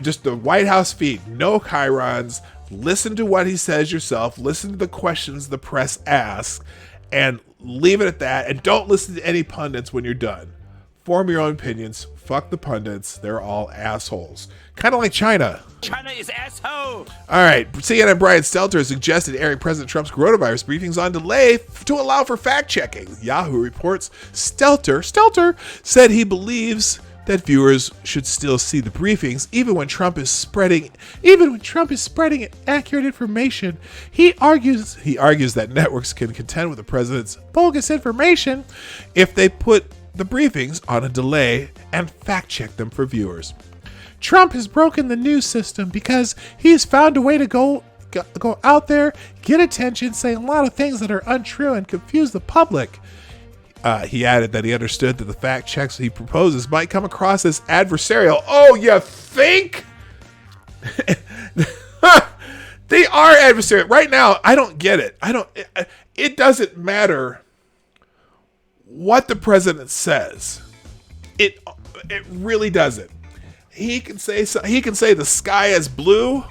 Just the White House feed. No chyrons. Listen to what he says yourself. Listen to the questions the press asks, and leave it at that. And don't listen to any pundits when you're done. Form your own opinions. Fuck the pundits. They're all assholes. Kind of like China. China is asshole. All right. CNN Brian Stelter suggested airing President Trump's coronavirus briefings on delay to allow for fact-checking. Yahoo reports Stelter said he believes that viewers should still see the briefings even when Trump is spreading accurate information. He argues that networks can contend with the president's bogus information if they put the briefings on a delay and fact check them for viewers. Trump has broken the news system because he's found a way to go out there, get attention, say a lot of things that are untrue and confuse the public. He added that he understood that the fact checks he proposes might come across as adversarial. Oh, you think? They are adversarial. Right now, I don't get it. It doesn't matter what the president says. It really doesn't. He can say the sky is blue,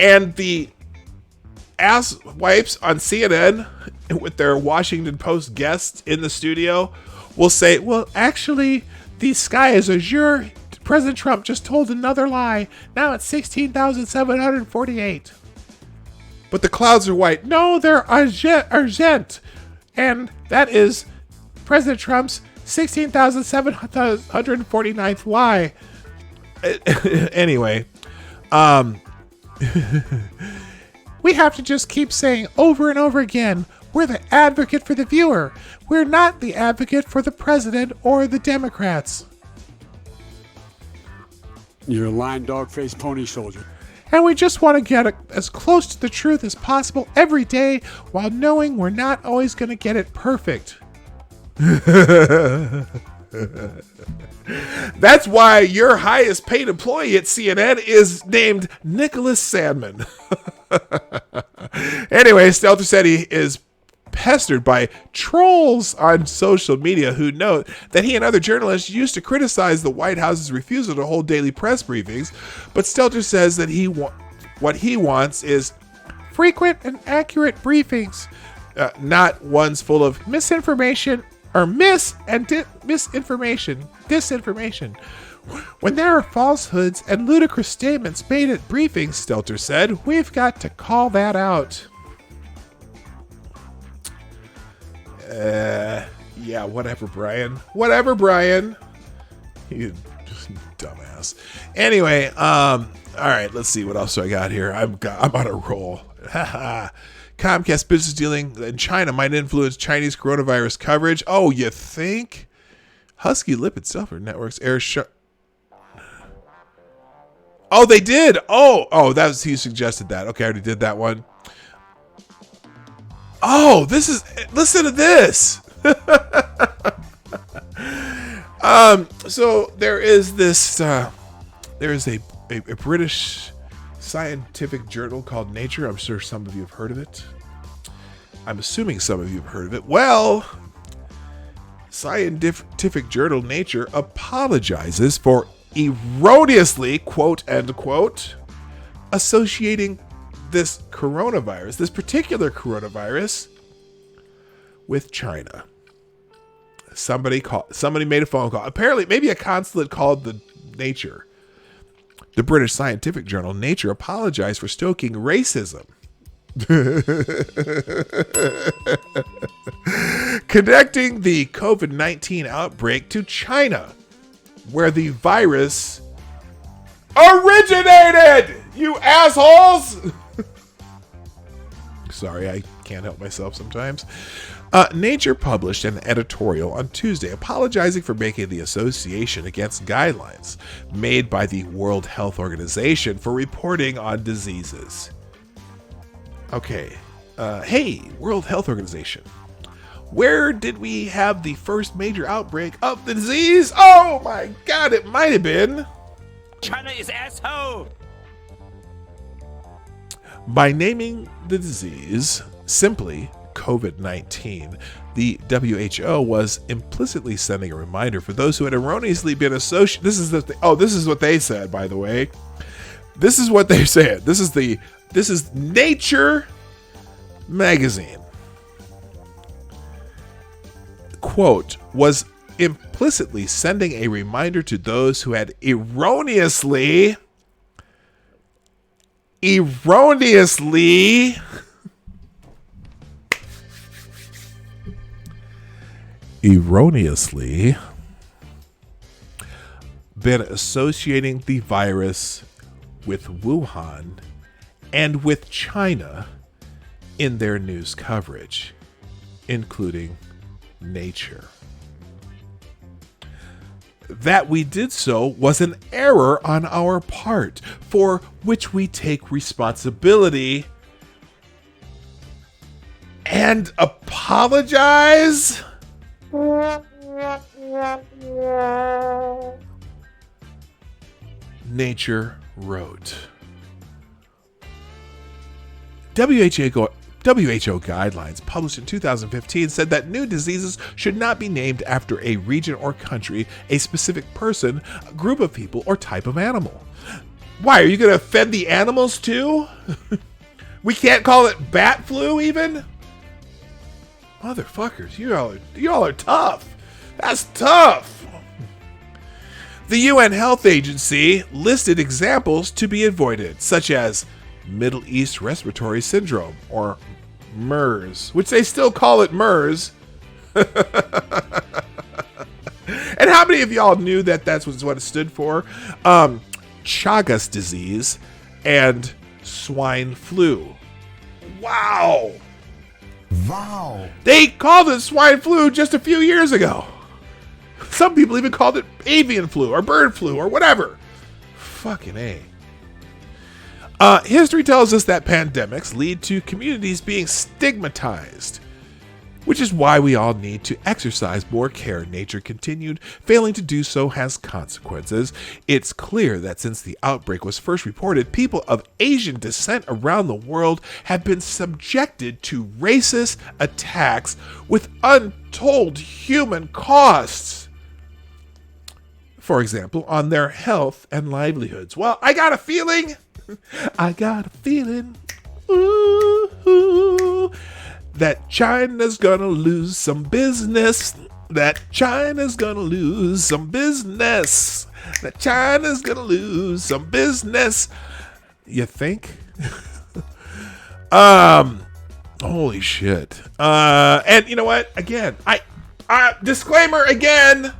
and the ass wipes on CNN with their Washington Post guests in the studio will say, well, actually, the sky is azure. President Trump just told another lie. Now it's 16,748. But the clouds are white. No, they're argent. And that is President Trump's 16,749th lie. Anyway, we have to just keep saying over and over again, we're the advocate for the viewer. We're not the advocate for the president or the Democrats. You're a lying dog-faced pony soldier. And we just want to get as close to the truth as possible every day while knowing we're not always going to get it perfect. That's why your highest paid employee at CNN is named Nicholas Sandmann. Anyway, Stelter said he is pestered by trolls on social media who note that he and other journalists used to criticize the White House's refusal to hold daily press briefings, but Stelter says that what he wants is frequent and accurate briefings, not ones full of misinformation or disinformation. When there are falsehoods and ludicrous statements made at briefings, Stelter said, we've got to call that out. Yeah, whatever, Brian. You dumbass. Anyway, all right, let's see what else I got here. I'm on a roll. Comcast business dealing in China might influence Chinese coronavirus coverage. Oh, you think? Husky Lipid Sulfur Networks air Oh, they did. Oh, that was he suggested that. Okay, I already did that one. Oh, listen to this. So there is this, there is a British scientific journal called Nature. I'm sure some of you have heard of it. I'm assuming some of you have heard of it. Well, scientific journal Nature apologizes for erroneously, quote, end quote, associating this particular coronavirus with China. Somebody made a phone call. Apparently, maybe a consulate called the Nature. The British scientific journal Nature apologized for stoking racism. Connecting the COVID-19 outbreak to China, where the virus originated, you assholes! Sorry, I can't help myself sometimes. Nature published an editorial on Tuesday apologizing for making the association against guidelines made by the World Health Organization for reporting on diseases. Okay, hey, World Health Organization. Where did we have the first major outbreak of the disease? Oh my God, it might have been China is asshole. By naming the disease simply COVID-19, the WHO was implicitly sending a reminder for those who had erroneously been associated. This is what they said, by the way. This is what they said. This is Nature magazine. Quote, was implicitly sending a reminder to those who had erroneously been associating the virus with Wuhan and with China in their news coverage, including Nature. That we did so was an error on our part, for which we take responsibility and apologize. Nature wrote. WHO guidelines published in 2015 said that new diseases should not be named after a region or country, a specific person, a group of people, or type of animal. Why, are you going to offend the animals too? We can't call it bat flu even? Motherfuckers, you all are tough. That's tough. The UN Health Agency listed examples to be avoided, such as Middle East Respiratory Syndrome, or MERS, which they still call it MERS. And how many of y'all knew that that's what it stood for? Chagas disease and swine flu. Wow. They called it swine flu just a few years ago. Some people even called it avian flu or bird flu or whatever. Fucking A. History tells us that pandemics lead to communities being stigmatized, which is why we all need to exercise more care. Nature continued. Failing to do so has consequences. It's clear that since the outbreak was first reported, people of Asian descent around the world have been subjected to racist attacks with untold human costs. For example, on their health and livelihoods. Well, I got a feeling, ooh, that China's gonna lose some business. That China's gonna lose some business. That China's gonna lose some business. You think? Holy shit. And you know what? Again, disclaimer again.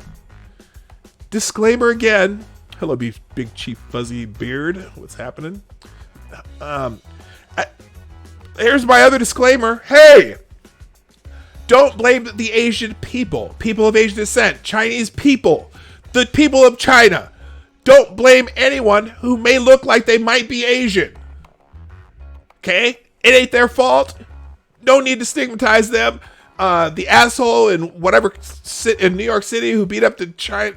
Hello, big chief fuzzy beard. What's happening? Here's my other disclaimer. Hey, don't blame the Asian people of Asian descent, Chinese people, the people of China. Don't blame anyone who may look like they might be Asian. Okay? It ain't their fault. No need to stigmatize them. The asshole in whatever in New York City who beat up the guy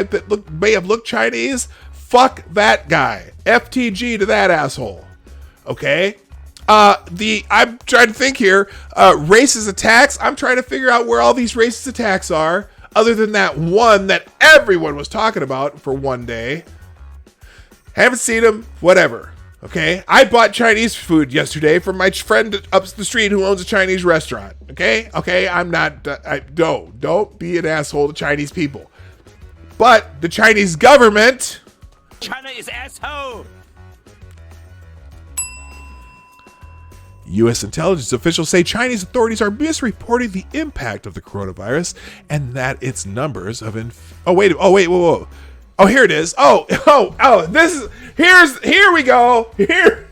that may have looked Chinese, fuck that guy. FTG to that asshole. Okay? I'm trying to think here. Racist attacks. I'm trying to figure out where all these racist attacks are, other than that one that everyone was talking about for one day. Haven't seen him. Whatever. Okay? I bought Chinese food yesterday from my friend up the street who owns a Chinese restaurant. Okay? Okay? I'm not... don't be an asshole to Chinese people. But the Chinese government... China is asshole! U.S. intelligence officials say Chinese authorities are misreporting the impact of the coronavirus and that its numbers of whoa. Oh, here it is. Here we go. Here.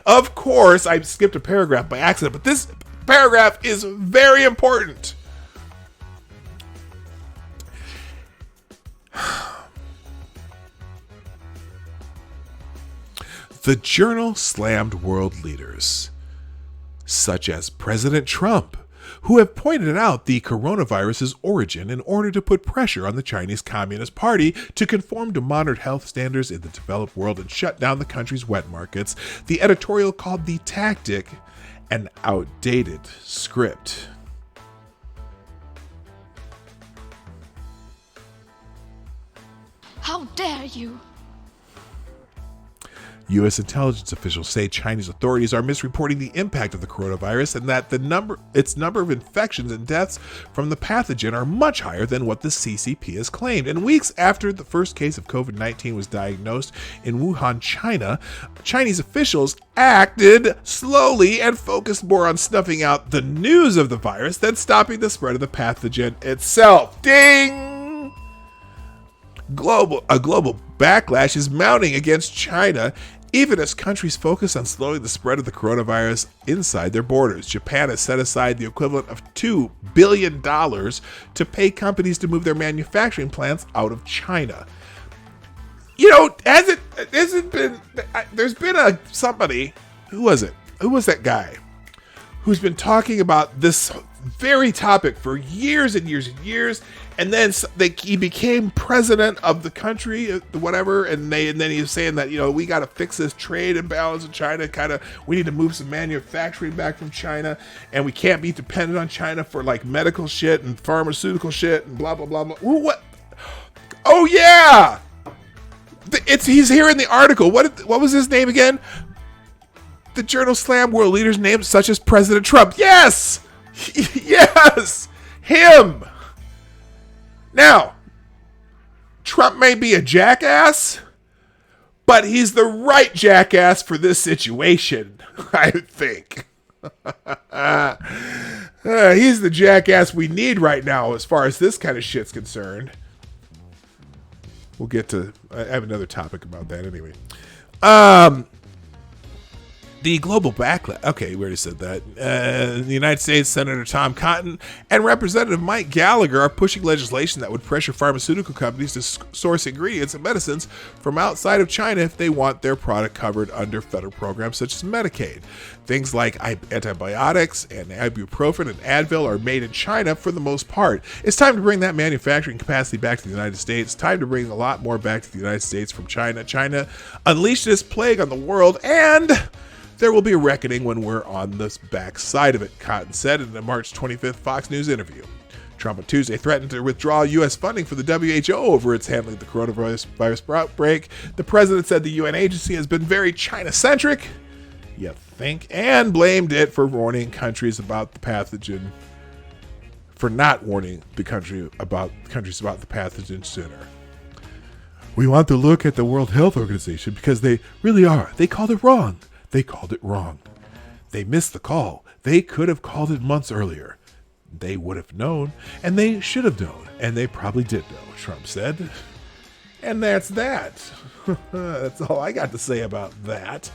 Of course, I skipped a paragraph by accident, but this paragraph is very important. The journal slammed world leaders, such as President Trump, who have pointed out the coronavirus's origin in order to put pressure on the Chinese Communist Party to conform to modern health standards in the developed world and shut down the country's wet markets. The editorial called the tactic an outdated script. How dare you! U.S. intelligence officials say Chinese authorities are misreporting the impact of the coronavirus and that its number of infections and deaths from the pathogen are much higher than what the CCP has claimed. And weeks after the first case of COVID-19 was diagnosed in Wuhan, China, Chinese officials acted slowly and focused more on snuffing out the news of the virus than stopping the spread of the pathogen itself. Ding! A global backlash is mounting against China, even as countries focus on slowing the spread of the coronavirus inside their borders. Japan has set aside the equivalent of $2 billion to pay companies to move their manufacturing plants out of China. You know, there's been somebody, who was it? Who was that guy who's been talking about this very topic for years and years and years, and then he became president of the country, whatever, and then he was saying that, you know, we got to fix this trade imbalance in China, we need to move some manufacturing back from China, and we can't be dependent on China for like medical shit and pharmaceutical shit and blah blah blah blah. What? Oh yeah, he's here in the article. What was his name again? The journal slammed world leaders names such as President Trump. Yes! Yes! Him! Now, Trump may be a jackass, but he's the right jackass for this situation, I think. He's the jackass we need right now as far as this kind of shit's concerned. We'll get to... I have another topic about that anyway. The global backlash. Okay, we already said that. The United States Senator Tom Cotton and Representative Mike Gallagher are pushing legislation that would pressure pharmaceutical companies to source ingredients and medicines from outside of China if they want their product covered under federal programs such as Medicaid. Things like antibiotics and ibuprofen and Advil are made in China for the most part. It's time to bring that manufacturing capacity back to the United States. Time to bring a lot more back to the United States from China. China unleashed this plague on the world, and there will be a reckoning when we're on the back side of it, Cotton said in a March 25th Fox News interview. Trump on Tuesday threatened to withdraw U.S. funding for the WHO over its handling of the coronavirus outbreak. The president said the UN agency has been very China-centric, you think, and blamed it for warning countries about the pathogen, for not warning the countries about the pathogen sooner. We want to look at the World Health Organization because they really are. They called it wrong. They called it wrong. They missed the call. They could have called it months earlier. They would have known, and they should have known, and they probably did know, Trump said. And that's that. That's all I got to say about that.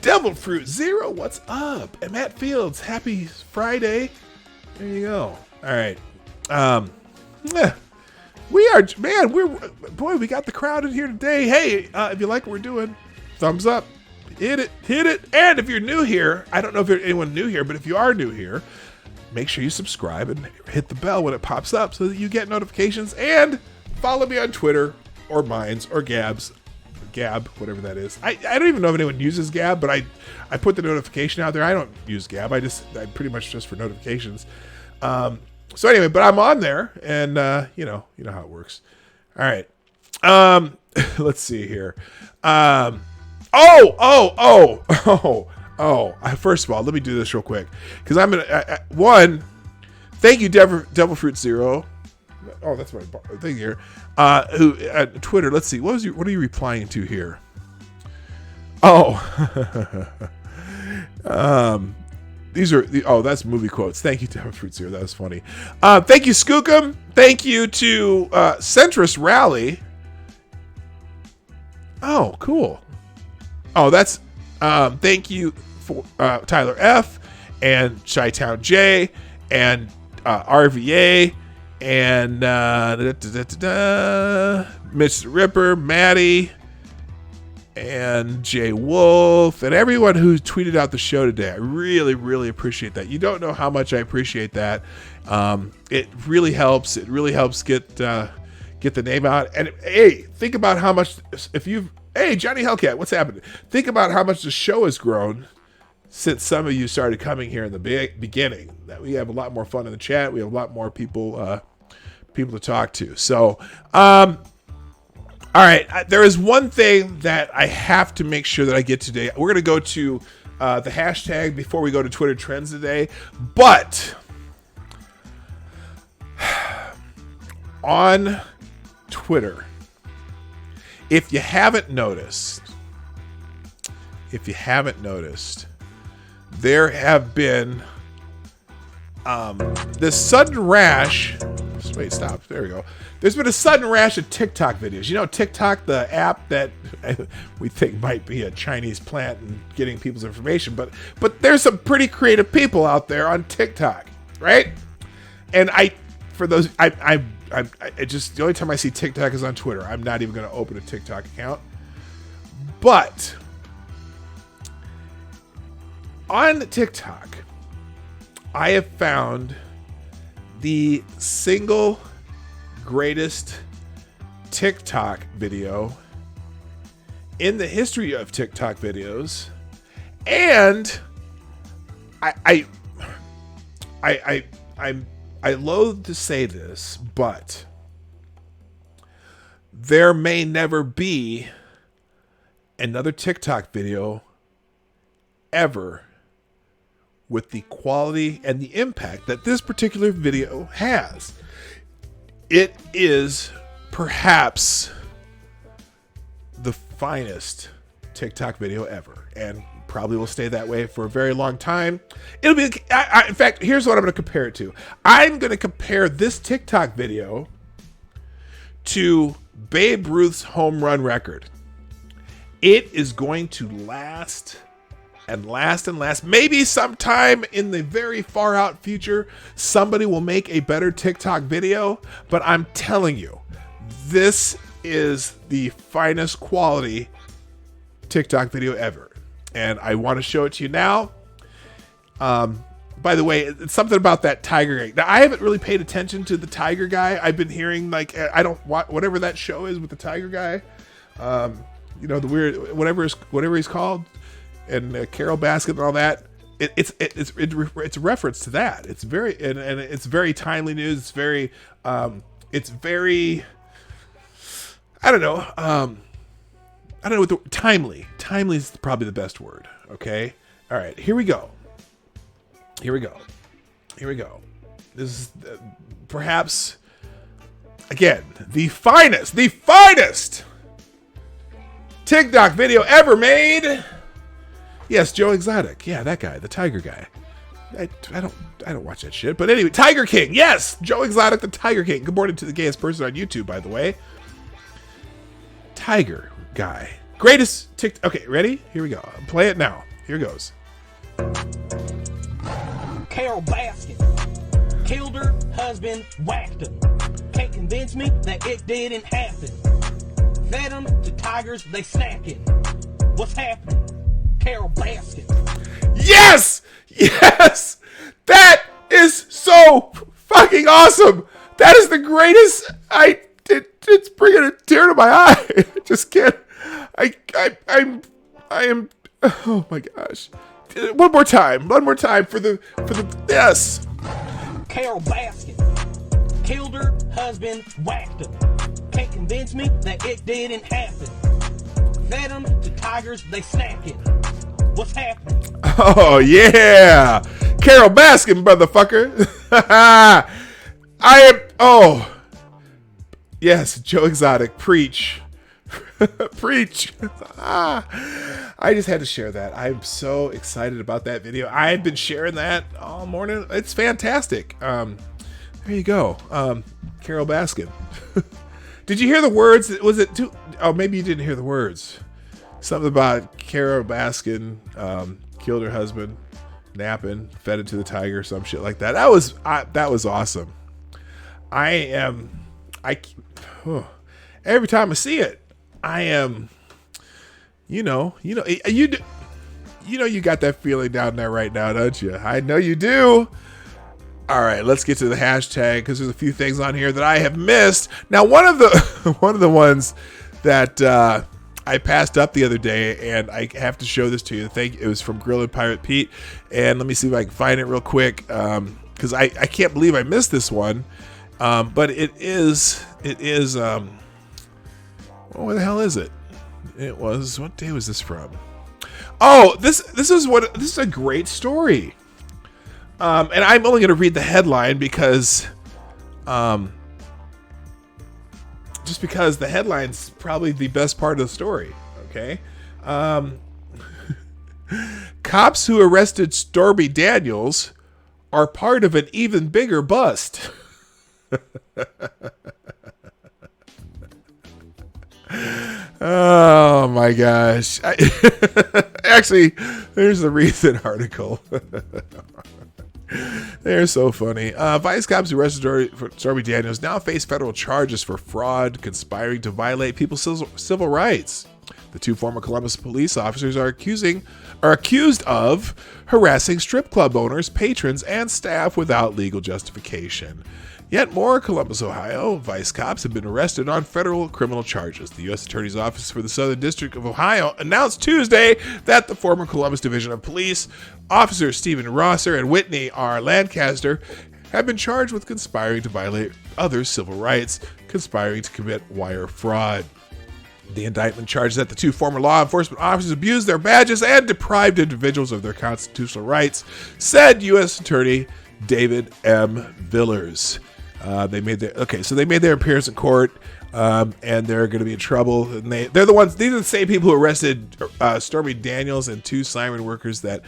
Devil Fruit Zero, what's up? And Matt Fields, happy Friday. There you go. All right. We got the crowd in here today. Hey, if you like what we're doing, thumbs up. Hit it. And if you're new here, I don't know if there's anyone new here, but if you are new here, make sure you subscribe and hit the bell when it pops up so that you get notifications, and follow me on Twitter or Minds or Gab, whatever that is. I don't even know if anyone uses Gab, but I put the notification out there. I don't use Gab. I pretty much just for notifications. So anyway, but I'm on there, and you know how it works. All right. Let's see here. First of all, let me do this real quick, because I'm gonna thank you, Devil Fruit Zero. Oh, that's my thing here. Who at Twitter? Let's see. What are you replying to here? That's movie quotes. Thank you, Devil Fruit Zero. That was funny. Thank you, Skookum. Thank you to Centrist Rally. Oh, cool. Oh, that's thank you for Tyler F and Chi-Town J and RVA and Mitch the Ripper, Maddie, and Jay Wolf, and everyone who tweeted out the show today. I really, really appreciate that. You don't know how much I appreciate that. It really helps. It really helps get the name out. And hey, think about how much Hey, Johnny Hellcat, what's happening? Think about how much the show has grown since some of you started coming here in the beginning. That we have a lot more fun in the chat. We have a lot more people to talk to. So, all right. There is one thing that I have to make sure that I get today. We're going to go to the hashtag before we go to Twitter Trends today. But on Twitter, if you haven't noticed, there have been this sudden rash. Let's Wait, stop. There we go. There's been a sudden rash of TikTok videos. You know, TikTok, the app that we think might be a Chinese plant and getting people's information, but there's some pretty creative people out there on TikTok, right? And I just, the only time I see TikTok is on Twitter. I'm not even going to open a TikTok account. But on TikTok, I have found the single greatest TikTok video in the history of TikTok videos, and I loathe to say this, but there may never be another TikTok video ever with the quality and the impact that this particular video has. It is perhaps the finest TikTok video ever, and probably will stay that way for a very long time. It'll be, in fact, here's what I'm going to compare it to. I'm going to compare this TikTok video to Babe Ruth's home run record. It is going to last and last and last. Maybe sometime in the very far out future, somebody will make a better TikTok video, but I'm telling you, this is the finest quality TikTok video ever. And I want to show it to you now. By the way, it's something about that tiger guy. Now, I haven't really paid attention to the tiger guy. I've been hearing, like, I don't want whatever that show is with the tiger guy. You know, the weird, whatever he's called, and Carol Baskin and all that. It's a reference to that. It's very and it's very timely news. It's very I don't know. I don't know what the timely. Timely is probably the best word. Okay. All right. Here we go. This is perhaps, again, the finest TikTok video ever made. Yes, Joe Exotic. Yeah, that guy, the tiger guy. I don't watch that shit. But anyway, Tiger King. Yes, Joe Exotic, the Tiger King. Good morning to the gayest person on YouTube, by the way. Tiger guy. Greatest TikTok. Okay, ready? Here we go. Play it now. Here goes. Carol Baskin killed her husband, whacked him. Can't convince me that it didn't happen. Fed them to tigers, they snacking. What's happening? Carol Baskin. Yes! Yes! That is so fucking awesome! That is the greatest. It's bringing a tear to my eye. I just can't. I am. Oh my gosh! One more time for the yes. Carol Baskin killed her husband, whacked him. Can't convince me that it didn't happen. Fed them to tigers, they snacking. What's happening? Oh yeah, Carol Baskin, motherfucker. I am. Oh yes, Joe Exotic, preach. Preach. I just had to share that. I'm so excited about that video. I've been sharing that all morning. It's fantastic. There you go. Carol Baskin. Did you hear the words? Was it too? Oh, maybe you didn't hear the words. Something about Carol Baskin killed her husband, napping, fed it to the tiger, some shit like that. That was awesome. Every time I see it, I am, you got that feeling down there right now, don't you? I know you do. All right, let's get to the hashtag because there's a few things on here that I have missed. Now, one of the ones that I passed up the other day, and I have to show this to you. It was from Grill and Pirate Pete, and let me see if I can find it real quick because I can't believe I missed this one. But it is. What the hell is it? It was, what day was this from? Oh, this is a great story. And I'm only going to read the headline because, just because the headline's probably the best part of the story. Okay. Cops who arrested Stormy Daniels are part of an even bigger bust. Oh my gosh. Actually, there's the recent article. They're so funny. Vice cops who arrested Stormy Daniels now face federal charges for fraud, conspiring to violate people's civil rights. The two former Columbus police officers are accused of harassing strip club owners, patrons, and staff without legal justification. Yet more Columbus, Ohio vice cops have been arrested on federal criminal charges. The U.S. Attorney's Office for the Southern District of Ohio announced Tuesday that the former Columbus Division of Police officers Stephen Rosser and Whitney R. Lancaster have been charged with conspiring to violate others' civil rights, conspiring to commit wire fraud. The indictment charges that the two former law enforcement officers abused their badges and deprived individuals of their constitutional rights, said U.S. Attorney David M. Villers. They made their appearance in court, and they're going to be in trouble. And they're the ones. These are the same people who arrested Stormy Daniels and two siren workers that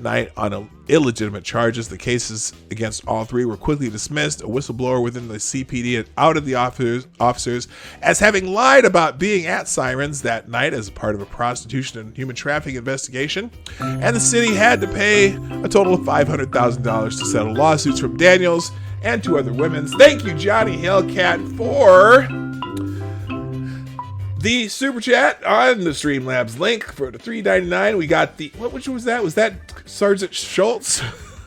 night on illegitimate charges. The cases against all three were quickly dismissed. A whistleblower within the CPD outed the officers as having lied about being at Sirens that night as part of a prostitution and human trafficking investigation. And the city had to pay a total of $500,000 to settle lawsuits from Daniels and two other women. Thank you, Johnny Hellcat, for the super chat on the Streamlabs link for the $3.99. We got which was that? Was that Sergeant Schultz?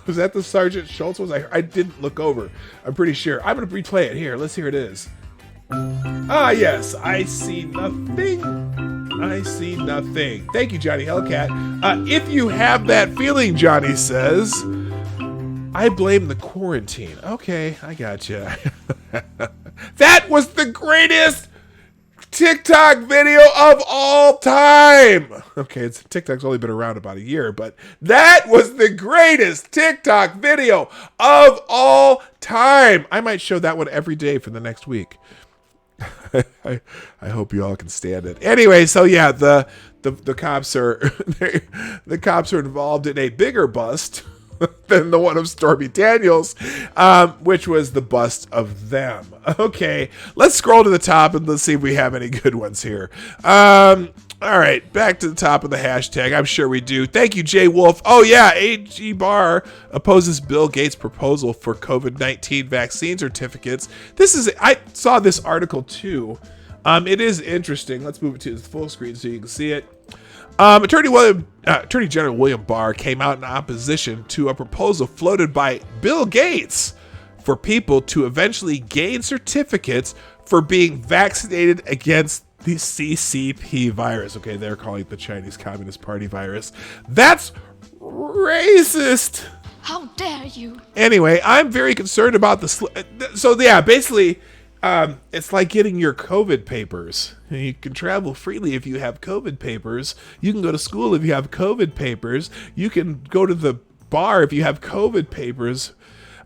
Was that the Sergeant Schultz? I didn't look over. I'm pretty sure. I'm going to replay it here. Let's hear it is. Yes. I see nothing. I see nothing. Thank you, Johnny Hellcat. If you have that feeling, Johnny says, I blame the quarantine. Okay, I gotcha. That was the greatest TikTok video of all time. Okay, TikTok's only been around about a year, but that was the greatest TikTok video of all time. I might show that one every day for the next week. I hope you all can stand it. Anyway, so yeah, the cops are the cops are involved in a bigger bust than the one of Stormy Daniels, which was the bust of them. Okay, let's scroll to the top and let's see if we have any good ones here. All right, back to the top of the hashtag. I'm sure we do. Thank you, Jay Wolf. Oh yeah, AG Barr opposes Bill Gates' proposal for COVID-19 vaccine certificates. I saw this article too. It is interesting. Let's move it to the full screen so you can see it. Attorney General William Barr came out in opposition to a proposal floated by Bill Gates for people to eventually gain certificates for being vaccinated against the CCP virus. Okay, they're calling it the Chinese Communist Party virus. That's racist. How dare you? Anyway, I'm very concerned about basically, it's like getting your COVID papers. You can travel freely if you have COVID papers. You can go to school if you have COVID papers. You can go to the bar if you have COVID papers.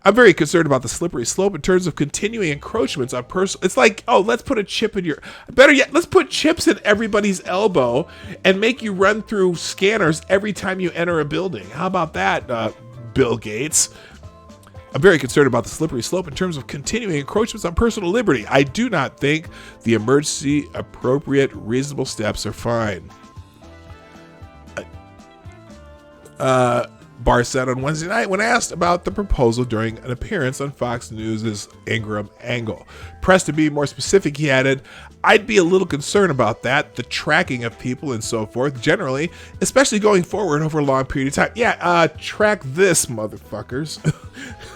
I'm very concerned about the slippery slope in terms of continuing encroachments on personal. It's like, let's put a chip in better yet, let's put chips in everybody's elbow and make you run through scanners every time you enter a building. How about that, Bill Gates? I'm very concerned about the slippery slope in terms of continuing encroachments on personal liberty. I do not think the emergency appropriate reasonable steps are fine. Barr said on Wednesday night when asked about the proposal during an appearance on Fox News' Ingram Angle. Pressed to be more specific, he added, I'd be a little concerned about that, the tracking of people and so forth, generally, especially going forward over a long period of time. Yeah, track this, motherfuckers.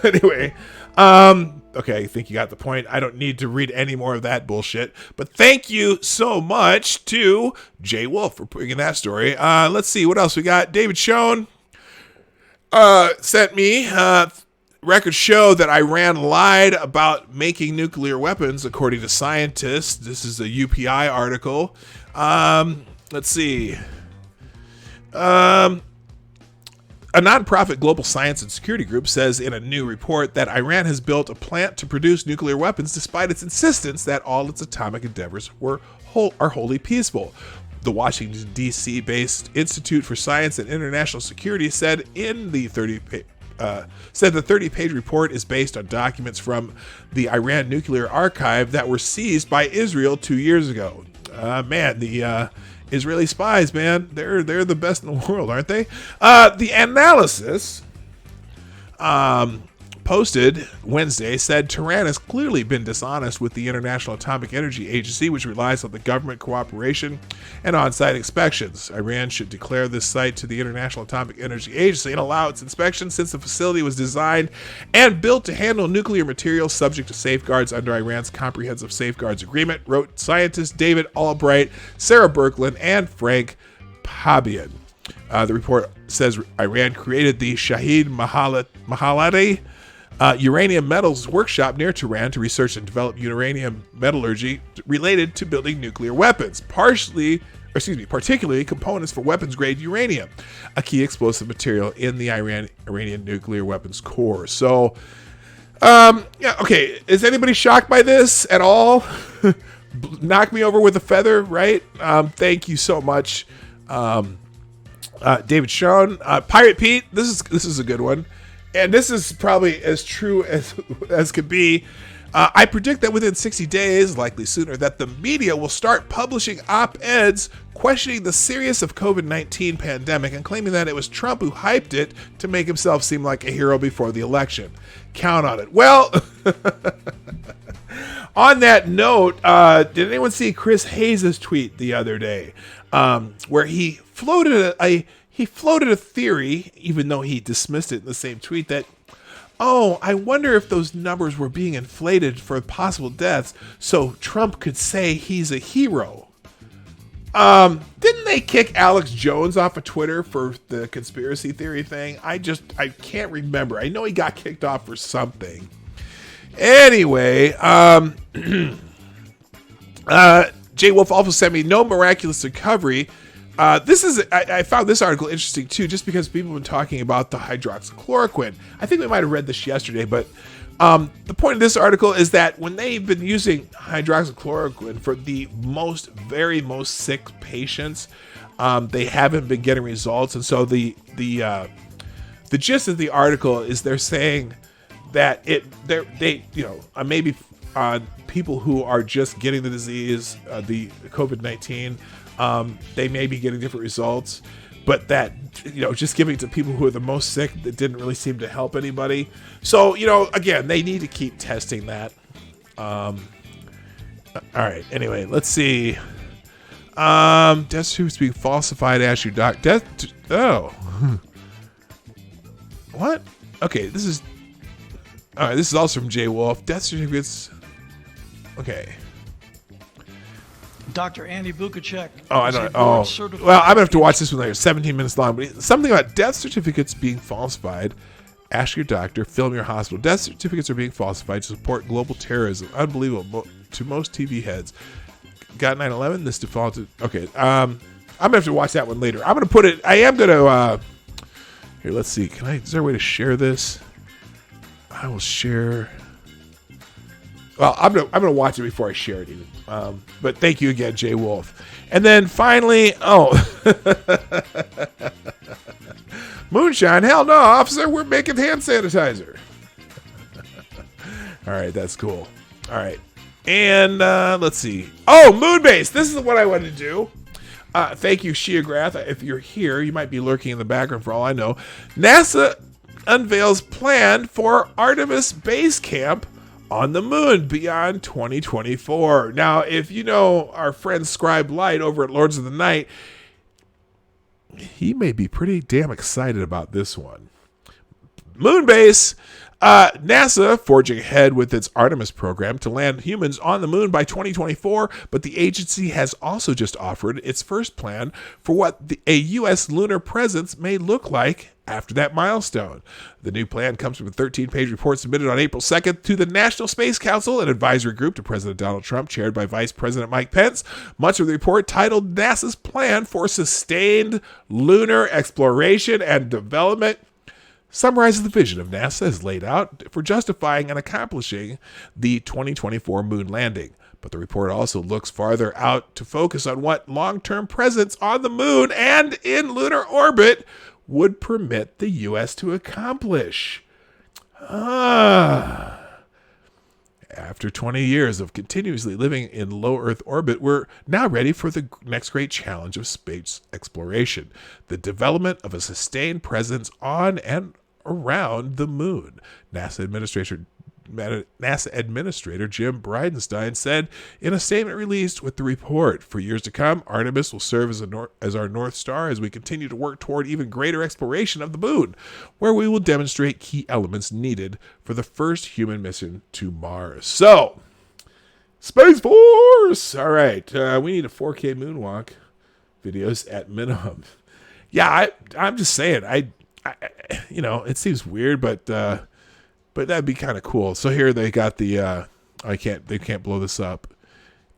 Anyway, okay, I think you got the point. I don't need to read any more of that bullshit. But thank you so much to Jay Wolf for putting in that story. Let's see, what else we got? David Schoen sent me records show that Iran lied about making nuclear weapons, according to scientists. This is a UPI article. Let's see. A nonprofit global science and security group says in a new report that Iran has built a plant to produce nuclear weapons despite its insistence that all its atomic endeavors are wholly peaceful. The Washington, D.C. based Institute for Science and International Security said in the said the 30-page report is based on documents from the Iran nuclear archive that were seized by Israel 2 years ago. Man, the Israeli spies, man, they're the best in the world, aren't they? The analysis posted Wednesday said Tehran has clearly been dishonest with the International Atomic Energy Agency, which relies on the government cooperation and on-site inspections. Iran should declare this site to the International Atomic Energy Agency and allow its inspection, since the facility was designed and built to handle nuclear materials subject to safeguards under Iran's Comprehensive Safeguards Agreement, wrote scientists David Albright, Sarah Birkeland, and Frank Pabian. The report says Iran created the Shahid Mahalati uranium metals workshop near Tehran to research and develop uranium metallurgy related to building nuclear weapons, particularly components for weapons-grade uranium, a key explosive material in the Iranian nuclear weapons core. So, okay. Is anybody shocked by this at all? Knock me over with a feather, right? Thank you so much, David Schoen. Pirate Pete, this is a good one. And this is probably as true as could be. I predict that within 60 days, likely sooner, that the media will start publishing op-eds questioning the seriousness of COVID-19 pandemic and claiming that it was Trump who hyped it to make himself seem like a hero before the election. Count on it. Well, on that note, did anyone see Chris Hayes' tweet the other day, where he floated a theory, even though he dismissed it in the same tweet, that, I wonder if those numbers were being inflated for possible deaths so Trump could say he's a hero. Didn't they kick Alex Jones off of Twitter for the conspiracy theory thing? I can't remember. I know he got kicked off for something. Anyway, Jay Wolf also sent me no miraculous recovery. I found this article interesting too, just because people have been talking about the hydroxychloroquine. I think we might have read this yesterday, but the point of this article is that when they've been using hydroxychloroquine for the very most sick patients, they haven't been getting results. And so the gist of the article is they're saying that maybe people who are just getting the disease, the COVID-19, they may be getting different results, but that, just giving it to people who are the most sick, that didn't really seem to help anybody. So, again, they need to keep testing that. All right. Anyway, let's see. Death certificates being falsified. Ask your doc. What? Okay. This is also from Jay Wolf. Death certificates. Okay. Dr. Andy Bukacek. Oh, I don't know. Well, I'm going to have to watch this one later. 17 minutes long. But something about death certificates being falsified. Ask your doctor. Film your hospital. Death certificates are being falsified to support global terrorism. Unbelievable to most TV heads. Got 9/11? This defaulted. Okay. I'm going to have to watch that one later. I'm going to put it. I am going to. Here, let's see. Is there a way to share this? I will share. Well, I'm gonna watch it before I share it even. But thank you again, Jay Wolf. And then finally, moonshine. Hell no, officer. We're making hand sanitizer. All right, that's cool. All right, and let's see. Moonbase. This is what I wanted to do. Thank you, Shiagrath. If you're here, you might be lurking in the background for all I know. NASA unveils plan for Artemis Base Camp on the moon beyond 2024. Now, if you know our friend Scribe Light over at Lords of the Night, he may be pretty damn excited about this one. Moonbase. NASA forging ahead with its Artemis program to land humans on the moon by 2024, but the agency has also just offered its first plan for what a U.S. lunar presence may look like after that milestone. The new plan comes from a 13-page report submitted on April 2nd to the National Space Council, an advisory group to President Donald Trump, chaired by Vice President Mike Pence. Much of the report, titled NASA's Plan for Sustained Lunar Exploration and Development, summarizes the vision of NASA as laid out for justifying and accomplishing the 2024 moon landing. But the report also looks farther out to focus on what long-term presence on the moon and in lunar orbit would permit the U.S. to accomplish. After 20 years of continuously living in low Earth orbit, we're now ready for the next great challenge of space exploration, the development of a sustained presence on and around the moon. NASA Administrator Jim Bridenstine said in a statement released with the report, "For years to come, Artemis will serve as our North Star as we continue to work toward even greater exploration of the moon, where we will demonstrate key elements needed for the first human mission to Mars." So, Space Force! All right, we need a 4K moonwalk videos at minimum. Yeah, I'm just saying, I it seems weird, but that'd be kind of cool. So here they got the they can't blow this up.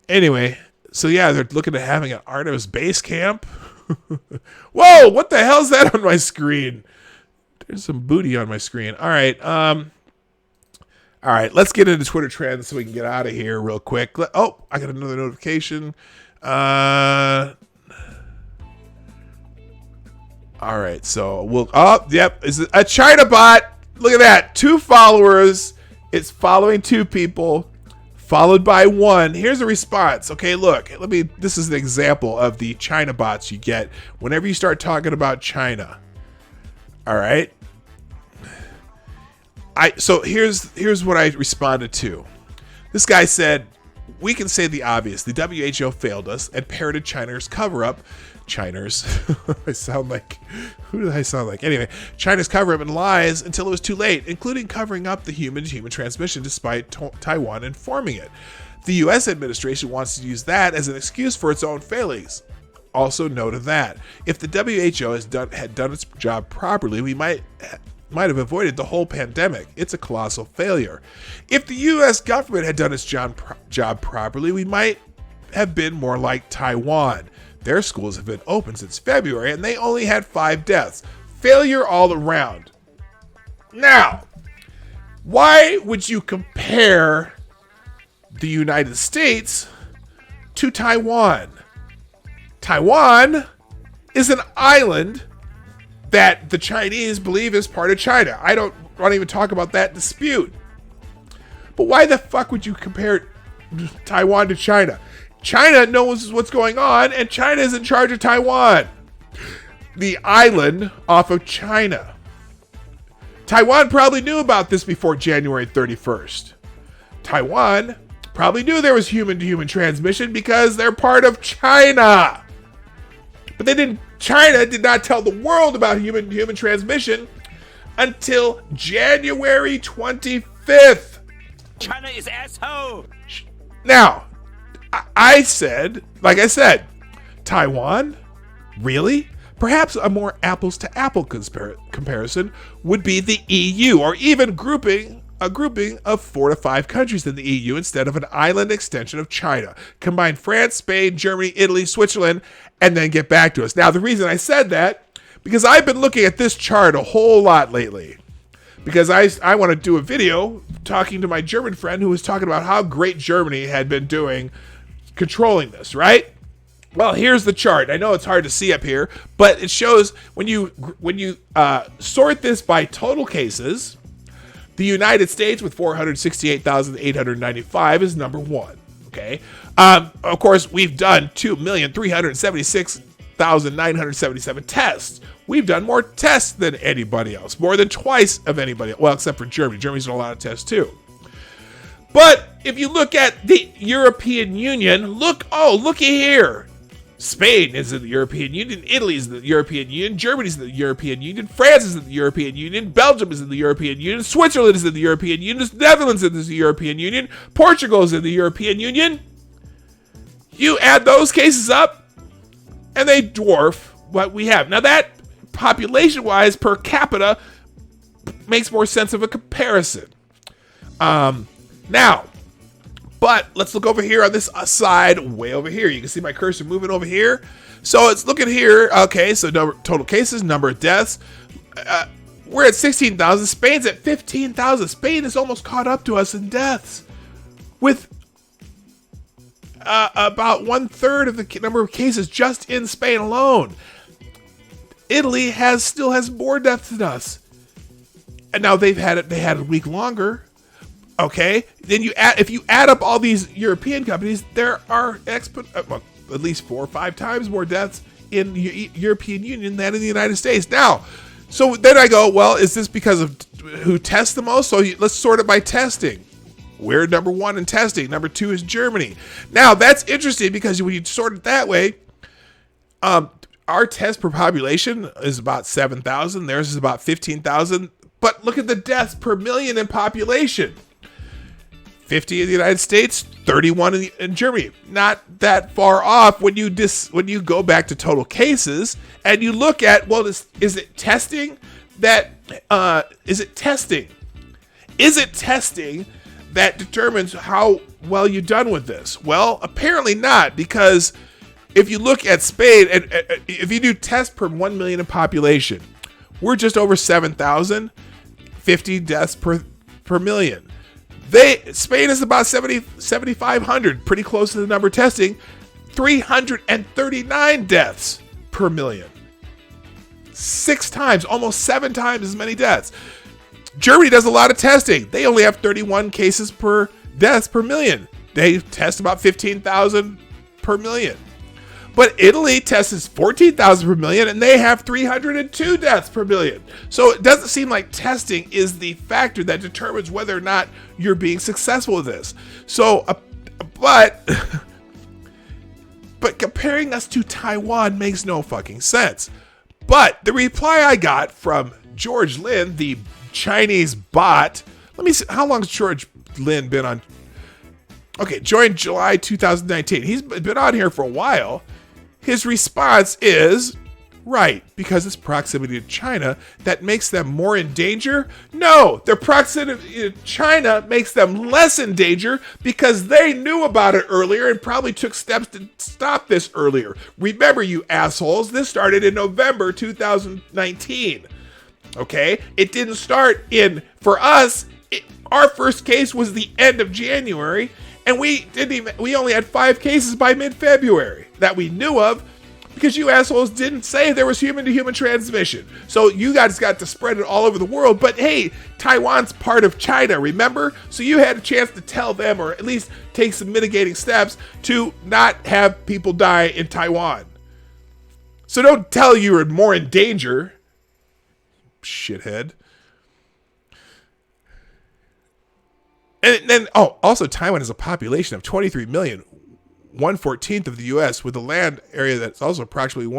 Anyway, so yeah, they're looking at having an Artemis base camp. Whoa, what the hell's that on my screen? There's some booty on my screen. All right, let's get into Twitter trends so we can get out of here real quick. Oh, I got another notification. All right, so is it a China bot? Look at that, 2 followers. It's following 2 people, followed by 1. Here's a response. Okay, look, this is an example of the China bots you get whenever you start talking about China. All right. So here's what I responded to. This guy said, "We can say the obvious. The WHO failed us and parroted China's cover-up." China's. I sound like, who do I sound like? Anyway, China's cover-up and lies until it was too late, including covering up the human-to-human transmission despite Taiwan informing it. The U.S. administration wants to use that as an excuse for its own failings. Also note of that, if the WHO had done its job properly, we might have avoided the whole pandemic. It's a colossal failure. If the U.S. government had done its job properly, we might have been more like Taiwan. Their schools have been open since February, and they only had 5 deaths. Failure all around. Now, why would you compare the United States to Taiwan? Taiwan is an island that the Chinese believe is part of China. I don't want to even talk about that dispute. But why the fuck would you compare Taiwan to China? China knows what's going on, and China is in charge of Taiwan, the island off of China. Taiwan probably knew about this before January 31st. Taiwan probably knew there was human-to-human transmission because they're part of China. But China did not tell the world about human-to-human transmission until January 25th. China is asshole. Now, I said, Taiwan? Really? Perhaps a more apples-to-apple comparison would be the EU, or even a grouping of 4 to 5 countries in the EU instead of an island extension of China. Combine France, Spain, Germany, Italy, Switzerland, and then get back to us. Now, the reason I said that, because I've been looking at this chart a whole lot lately. Because I want to do a video talking to my German friend who was talking about how great Germany had been doing controlling this, right? Well, here's the chart. I know it's hard to see up here, but it shows when you sort this by total cases, the United States with 468,895 is number 1. Okay. Of course, we've done 2,376,977 tests. We've done more tests than anybody else, more than twice of anybody. Well, except for Germany. Germany's done a lot of tests too. But if you look at the European Union, looky here. Spain is in the European Union. Italy is in the European Union. Germany is in the European Union. France is in the European Union. Belgium is in the European Union. Switzerland is in the European Union. The Netherlands is in the European Union. Portugal is in the European Union. You add those cases up, and they dwarf what we have. Now that, population-wise, per capita, makes more sense of a comparison. Now, but let's look over here on this side, way over here. You can see my cursor moving over here. So it's looking here. Okay, so total cases, number of deaths. We're at 16,000. Spain's at 15,000. Spain is almost caught up to us in deaths, with about 1/3 of the number of cases just in Spain alone. Italy still has more deaths than us. And now they had a week longer. Okay, then if you add up all these European companies, there are at least 4 or 5 times more deaths in the European Union than in the United States. Now, so then I go, well, is this because of who tests the most? So let's sort it by testing. We're number 1 in testing. Number 2 is Germany. Now, that's interesting because when you sort it that way, our test per population is about 7,000. Theirs is about 15,000. But look at the deaths per million in population. 50 in the United States, 31 in Germany. Not that far off when you go back to total cases and you look at, well, is it testing that determines how well you've done with this? Well, apparently not, because if you look at Spain, and if you do tests per 1 million in population, we're just over 7,000, 50 deaths per million. Spain is about 7,500, pretty close to the number testing, 339 deaths per million. 6 times, almost 7 times as many deaths. Germany does a lot of testing. They only have 31 cases per deaths per million. They test about 15,000 per million. But Italy tests 14,000 per million, and they have 302 deaths per million. So it doesn't seem like testing is the factor that determines whether or not you're being successful with this. So, but comparing us to Taiwan makes no fucking sense. But the reply I got from George Lin, the Chinese bot, let me see, how long has George Lin been on? Okay, joined July 2019. He's been on here for a while. His response is, right, because it's proximity to China that makes them more in danger? No, their proximity to China makes them less in danger because they knew about it earlier and probably took steps to stop this earlier. Remember, you assholes, this started in November 2019. Okay? It didn't start for us, our first case was the end of January, and we only had 5 cases by mid-February that we knew of, because you assholes didn't say there was human-to-human transmission. So you guys got to spread it all over the world. But hey, Taiwan's part of China, remember? So you had a chance to tell them, or at least take some mitigating steps to not have people die in Taiwan. So don't tell you're more in danger, shithead. And then, also Taiwan has a population of 23 million, 1/14 of the U.S., with a land area that's also approximately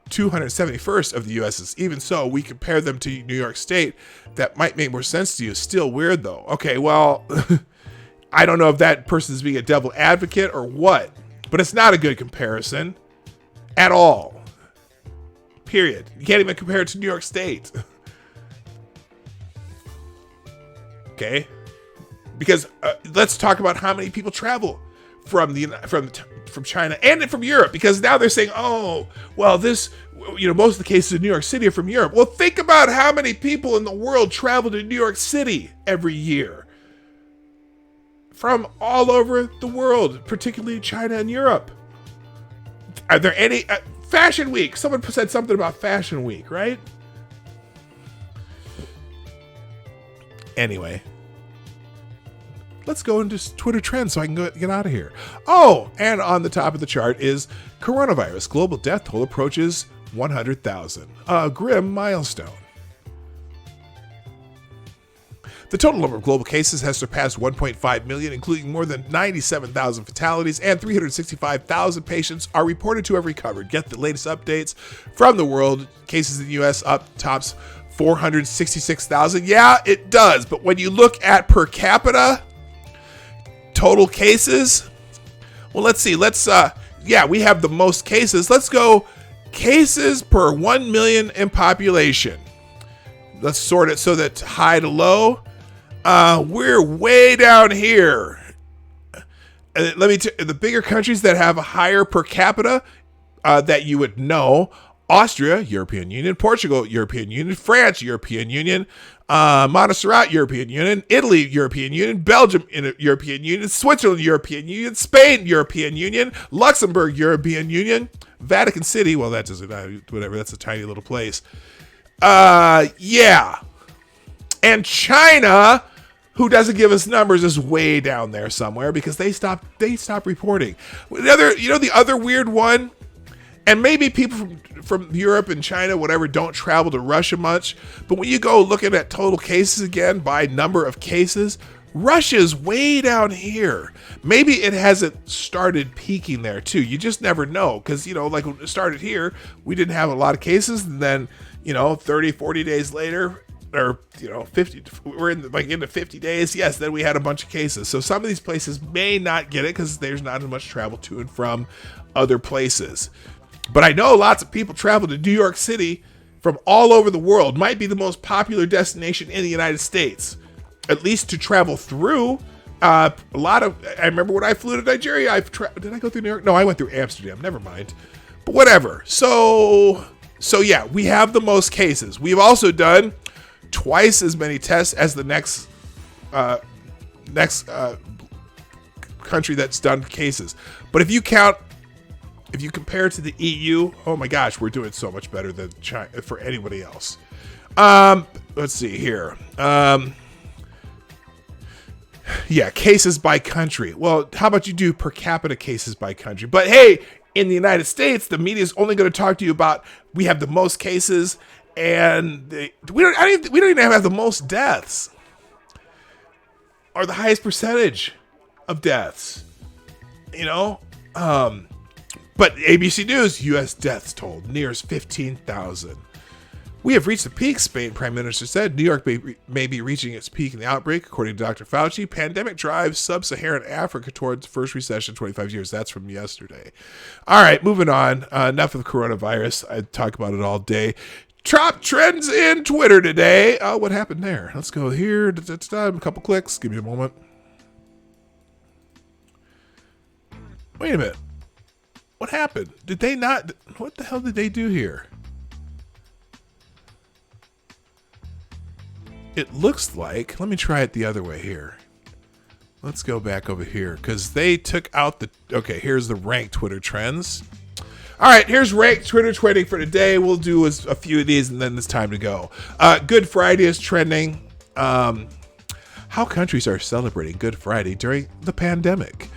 271st of the U.S.'s. Even so, we compare them to New York State. That might make more sense to you. Still weird, though. Okay, well, I don't know if that person is being a devil advocate or what, but it's not a good comparison at all. Period. You can't even compare it to New York State. Okay? Because let's talk about how many people travel from China and from Europe, because now they're saying, oh, well, most of the cases in New York City are from Europe. Well, think about how many people in the world travel to New York City every year from all over the world, particularly China and Europe. Are there any Fashion Week? Someone said something about Fashion Week, right? Anyway. Let's go into Twitter trends so I can get out of here. Oh, and on the top of the chart is coronavirus. Global death toll approaches 100,000. A grim milestone. The total number of global cases has surpassed 1.5 million, including more than 97,000 fatalities, and 365,000 patients are reported to have recovered. Get the latest updates from the world. Cases in the U.S. tops 466,000. Yeah, it does. But when you look at per capita total cases, well, let's see. We have the most cases. Let's go cases per 1 million in population. Let's sort it so that high to low. We're way down here. The bigger countries that have a higher per capita that you would know Austria, European Union. Portugal, European Union. France, European Union. Montserrat, European Union. Italy, European Union. Belgium, European Union. Switzerland, European Union. Spain, European Union. Luxembourg, European Union. Vatican City, well, that doesn't, whatever, that's a tiny little place. Yeah. And China, who doesn't give us numbers, is way down there somewhere because they stopped reporting. The other weird one, and maybe people from Europe and China, whatever, don't travel to Russia much, but when you go looking at total cases again by number of cases, Russia's way down here. Maybe it hasn't started peaking there too. You just never know because, like when it started here, we didn't have a lot of cases, and then, 30, 40 days later, or 50, we're into 50 days, yes, then we had a bunch of cases. So some of these places may not get it because there's not as much travel to and from other places. But I know lots of people travel to New York City from all over the world. Might be the most popular destination in the United States, at least to travel through. I remember when I flew to Nigeria, did I go through New York? No, I went through Amsterdam, never mind. But whatever. So yeah, we have the most cases. We've also done twice as many tests as the next country that's done cases. But if you compare it to the EU, oh my gosh, we're doing so much better than China for anybody else. Let's see here. Yeah, cases by country. Well, how about you do per capita cases by country? But hey, in the United States, the media is only going to talk to you about we have the most cases, and we don't even have the most deaths or the highest percentage of deaths. But ABC News, U.S. deaths toll nears 15,000. We have reached the peak, Spain Prime Minister said. New York may be reaching its peak in the outbreak, according to Dr. Fauci. Pandemic drives sub-Saharan Africa towards first recession in 25 years. That's from yesterday. All right, moving on. Enough of the coronavirus. I talk about it all day. Top trends in Twitter today. Oh, what happened there? Let's go here. A couple clicks. Give me a moment. Wait a minute. What happened? Did they not? What the hell did they do here? It looks like, let me try it the other way here. Let's go back over here because they took out okay, here's the ranked Twitter trends. All right, here's ranked Twitter trending for today. We'll do a few of these and then it's time to go. Good Friday is trending. How countries are celebrating Good Friday during the pandemic.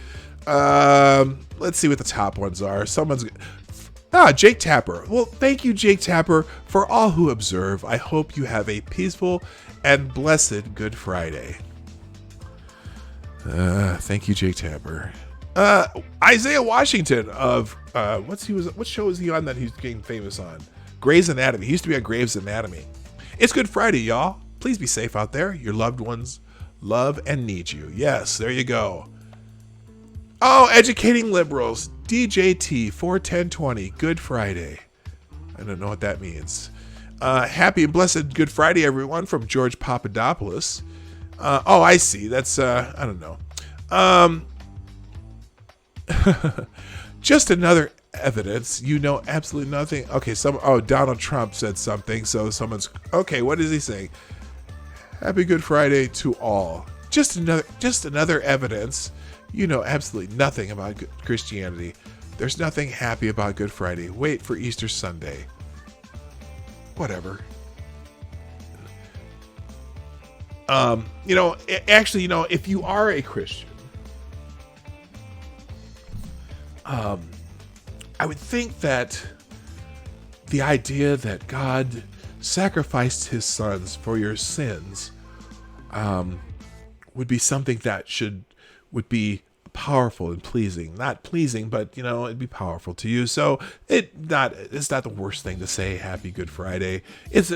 Let's see what the top ones are. Jake Tapper. Well, thank you, Jake Tapper, for all who observe. I hope you have a peaceful and blessed Good Friday. Thank you, Jake Tapper. Isaiah Washington of what show is he on that he's getting famous on? Grey's Anatomy. He used to be on Grey's Anatomy. It's Good Friday, y'all. Please be safe out there. Your loved ones love and need you. Yes, there you go. Oh, educating liberals. DJT 41020. Good Friday. I don't know what that means. Happy and blessed Good Friday, everyone, from George Papadopoulos. Oh, I see. That's I don't know. Just another evidence. You know absolutely nothing. Okay, Donald Trump said something. So someone's okay. What is he saying? Happy Good Friday to all. Just another evidence. You know absolutely nothing about Christianity. There's nothing happy about Good Friday. Wait for Easter Sunday. Whatever. If you are a Christian, I would think that the idea that God sacrificed his sons for your sins would be something that would be powerful and pleasing. Not pleasing, but it'd be powerful to you. So it's not the worst thing to say. Happy Good Friday. It's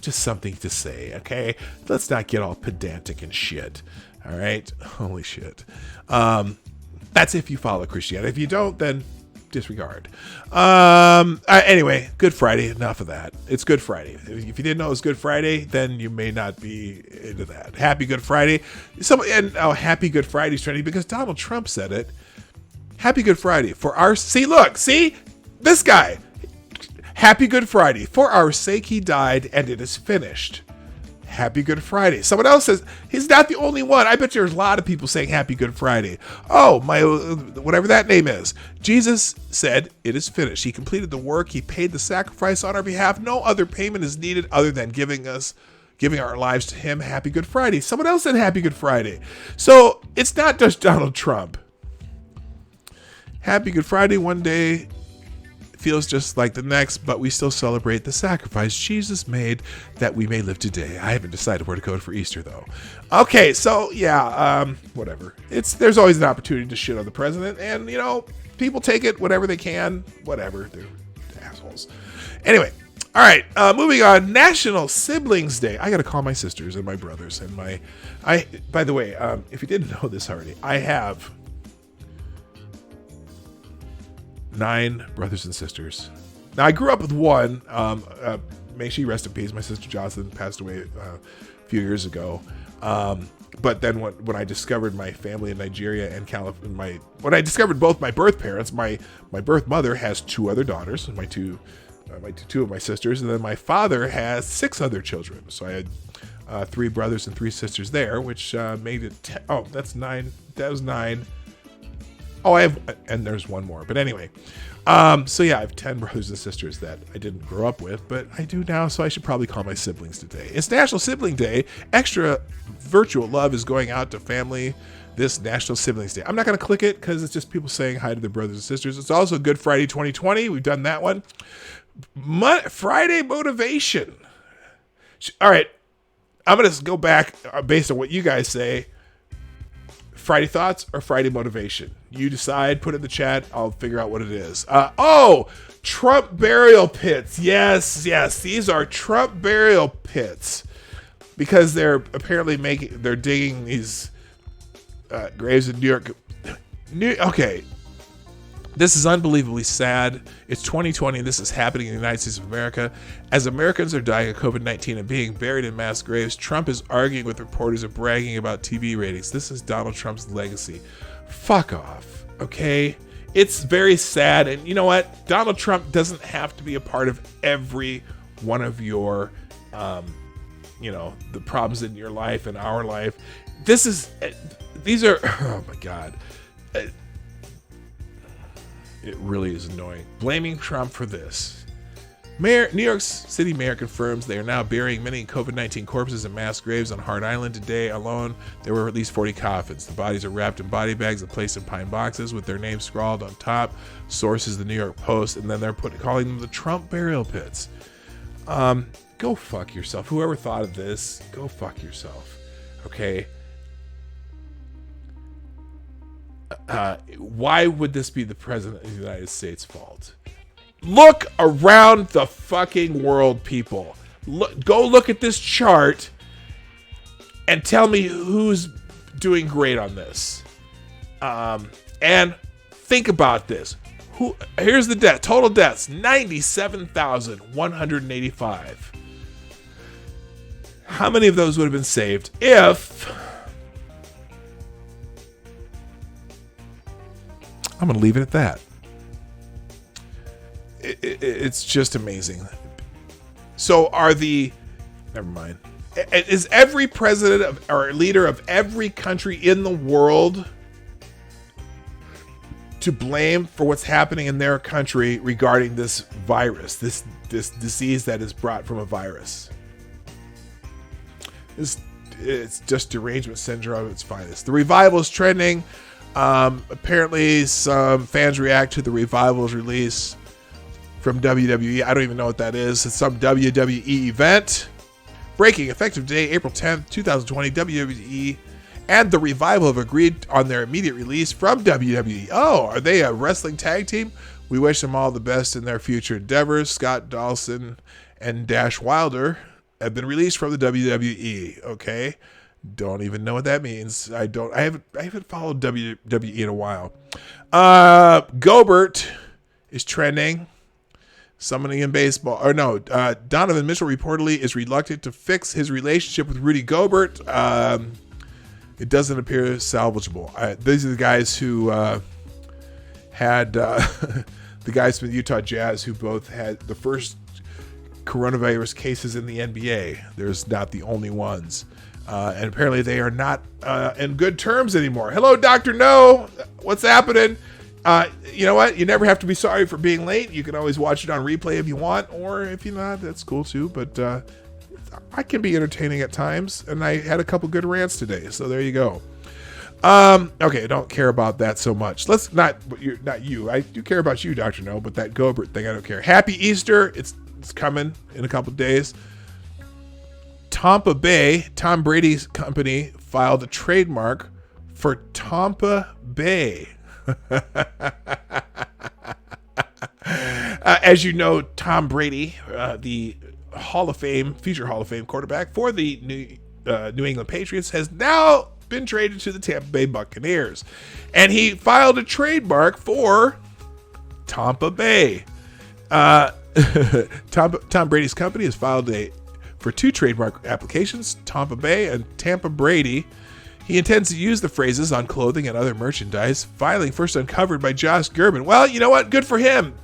just something to say. Okay, let's not get all pedantic and shit. All right, holy shit. That's if you follow Christianity. If you don't, then disregard. Anyway, Good Friday. Enough of that. It's Good Friday. If you didn't know it was Good Friday, then you may not be into that. Happy Good Friday. Happy Good Friday is trending because Donald Trump said it. Happy Good Friday for our. See, this guy. Happy Good Friday. For our sake he died, and it is finished. Happy Good Friday. Someone else says, he's not the only one. I bet there's a lot of people saying Happy Good Friday. Oh, my, whatever that name is. Jesus said, it is finished. He completed the work. He paid the sacrifice on our behalf. No other payment is needed other than giving our lives to him. Happy Good Friday. Someone else said Happy Good Friday. So it's not just Donald Trump. Happy Good Friday. One day feels just like the next, but we still celebrate the sacrifice Jesus made that we may live today. I haven't decided where to go for Easter though. Okay, so yeah, whatever. There's always an opportunity to shit on the president, and you know, people take it whatever they can, whatever. They're assholes. Anyway, all right, moving on. National Siblings Day. I gotta call my sisters and my brothers and by the way, if you didn't know this already, I have 9 brothers and sisters. Now, I grew up with one. May she rest in peace. My sister Jocelyn passed away a few years ago. But then when I discovered my family in Nigeria and California, when I discovered both my birth parents, my birth mother has 2 other daughters, and two of my sisters, and then my father has 6 other children. So I had 3 brothers and 3 sisters there, which made it. That's 9. That was 9. Oh, and there's one more. But anyway, so yeah, I have 10 brothers and sisters that I didn't grow up with, but I do now, so I should probably call my siblings today. It's National Sibling Day. Extra virtual love is going out to family this National Siblings Day. I'm not going to click it because it's just people saying hi to their brothers and sisters. It's also Good Friday 2020. We've done that one. Friday motivation. All right, I'm going to go back based on what you guys say. Friday thoughts or Friday motivation? You decide, put it in the chat. I'll figure out what it is. Trump burial pits. Yes. These are Trump burial pits because they're apparently they're digging these graves in New York. Okay. This is unbelievably sad. It's 2020 and this is happening in the United States of America. As Americans are dying of COVID-19 and being buried in mass graves, Trump is arguing with reporters and bragging about TV ratings. This is Donald Trump's legacy. Fuck off, okay? It's very sad. And you know what? Donald Trump doesn't have to be a part of every one of your, the problems in your life and our life. These are, oh my God. It really is annoying. Blaming Trump for this. New York City mayor confirms they are now burying many COVID-19 corpses in mass graves on Hart Island. Today alone, there were at least 40 coffins. The bodies are wrapped in body bags and placed in pine boxes with their names scrawled on top. Sources the New York Post, and then they're calling them the Trump burial pits. Go fuck yourself. Whoever thought of this, go fuck yourself. Okay? Why would this be the president of the United States' fault? Look around the fucking world, people. Go look at this chart and tell me who's doing great on this. And think about this. Here's the total deaths, 97,185. How many of those would have been saved if... I'm going to leave it at that. It's just amazing. So never mind. Is every president or leader of every country in the world to blame for what's happening in their country regarding this virus, this disease that is brought from a virus? It's just derangement syndrome at its finest. The revival is trending. Apparently some fans react to the Revival's release from WWE. I don't even know what that is. It's some WWE event. Breaking, effective today, April 10th, 2020, WWE and the Revival have agreed on their immediate release from WWE. Oh, are they a wrestling tag team? We wish them all the best in their future endeavors. Scott Dawson and Dash Wilder have been released from the WWE. Okay. Don't even know what that means. I haven't followed WWE in a while. Gobert is trending. Somebody in baseball. Donovan Mitchell reportedly is reluctant to fix his relationship with Rudy Gobert. It doesn't appear salvageable. These are the guys who had the guys from the Utah Jazz who both had the first coronavirus cases in the NBA. There's not the only ones. And apparently they are not in good terms anymore. Hello, Dr. No. What's happening? You know what? You never have to be sorry for being late. You can always watch it on replay if you want, or if you're not, that's cool too. But I can be entertaining at times, and I had a couple good rants today, so there you go. Okay, I don't care about that so much. Let's not you. I do care about you, Dr. No, but that Gobert thing, I don't care. Happy Easter. It's coming in a couple days. Tampa Bay, Tom Brady's company, filed a trademark for Tampa Bay. As you know, Tom Brady, the future Hall of Fame quarterback for the New England Patriots, has now been traded to the Tampa Bay Buccaneers, and he filed a trademark for Tampa Bay. Tom Brady's company has filed for 2 trademark applications, Tampa Bay and Tampa Brady. He intends to use the phrases on clothing and other merchandise. Filing first uncovered by Josh Gerben. Well, you know what? Good for him.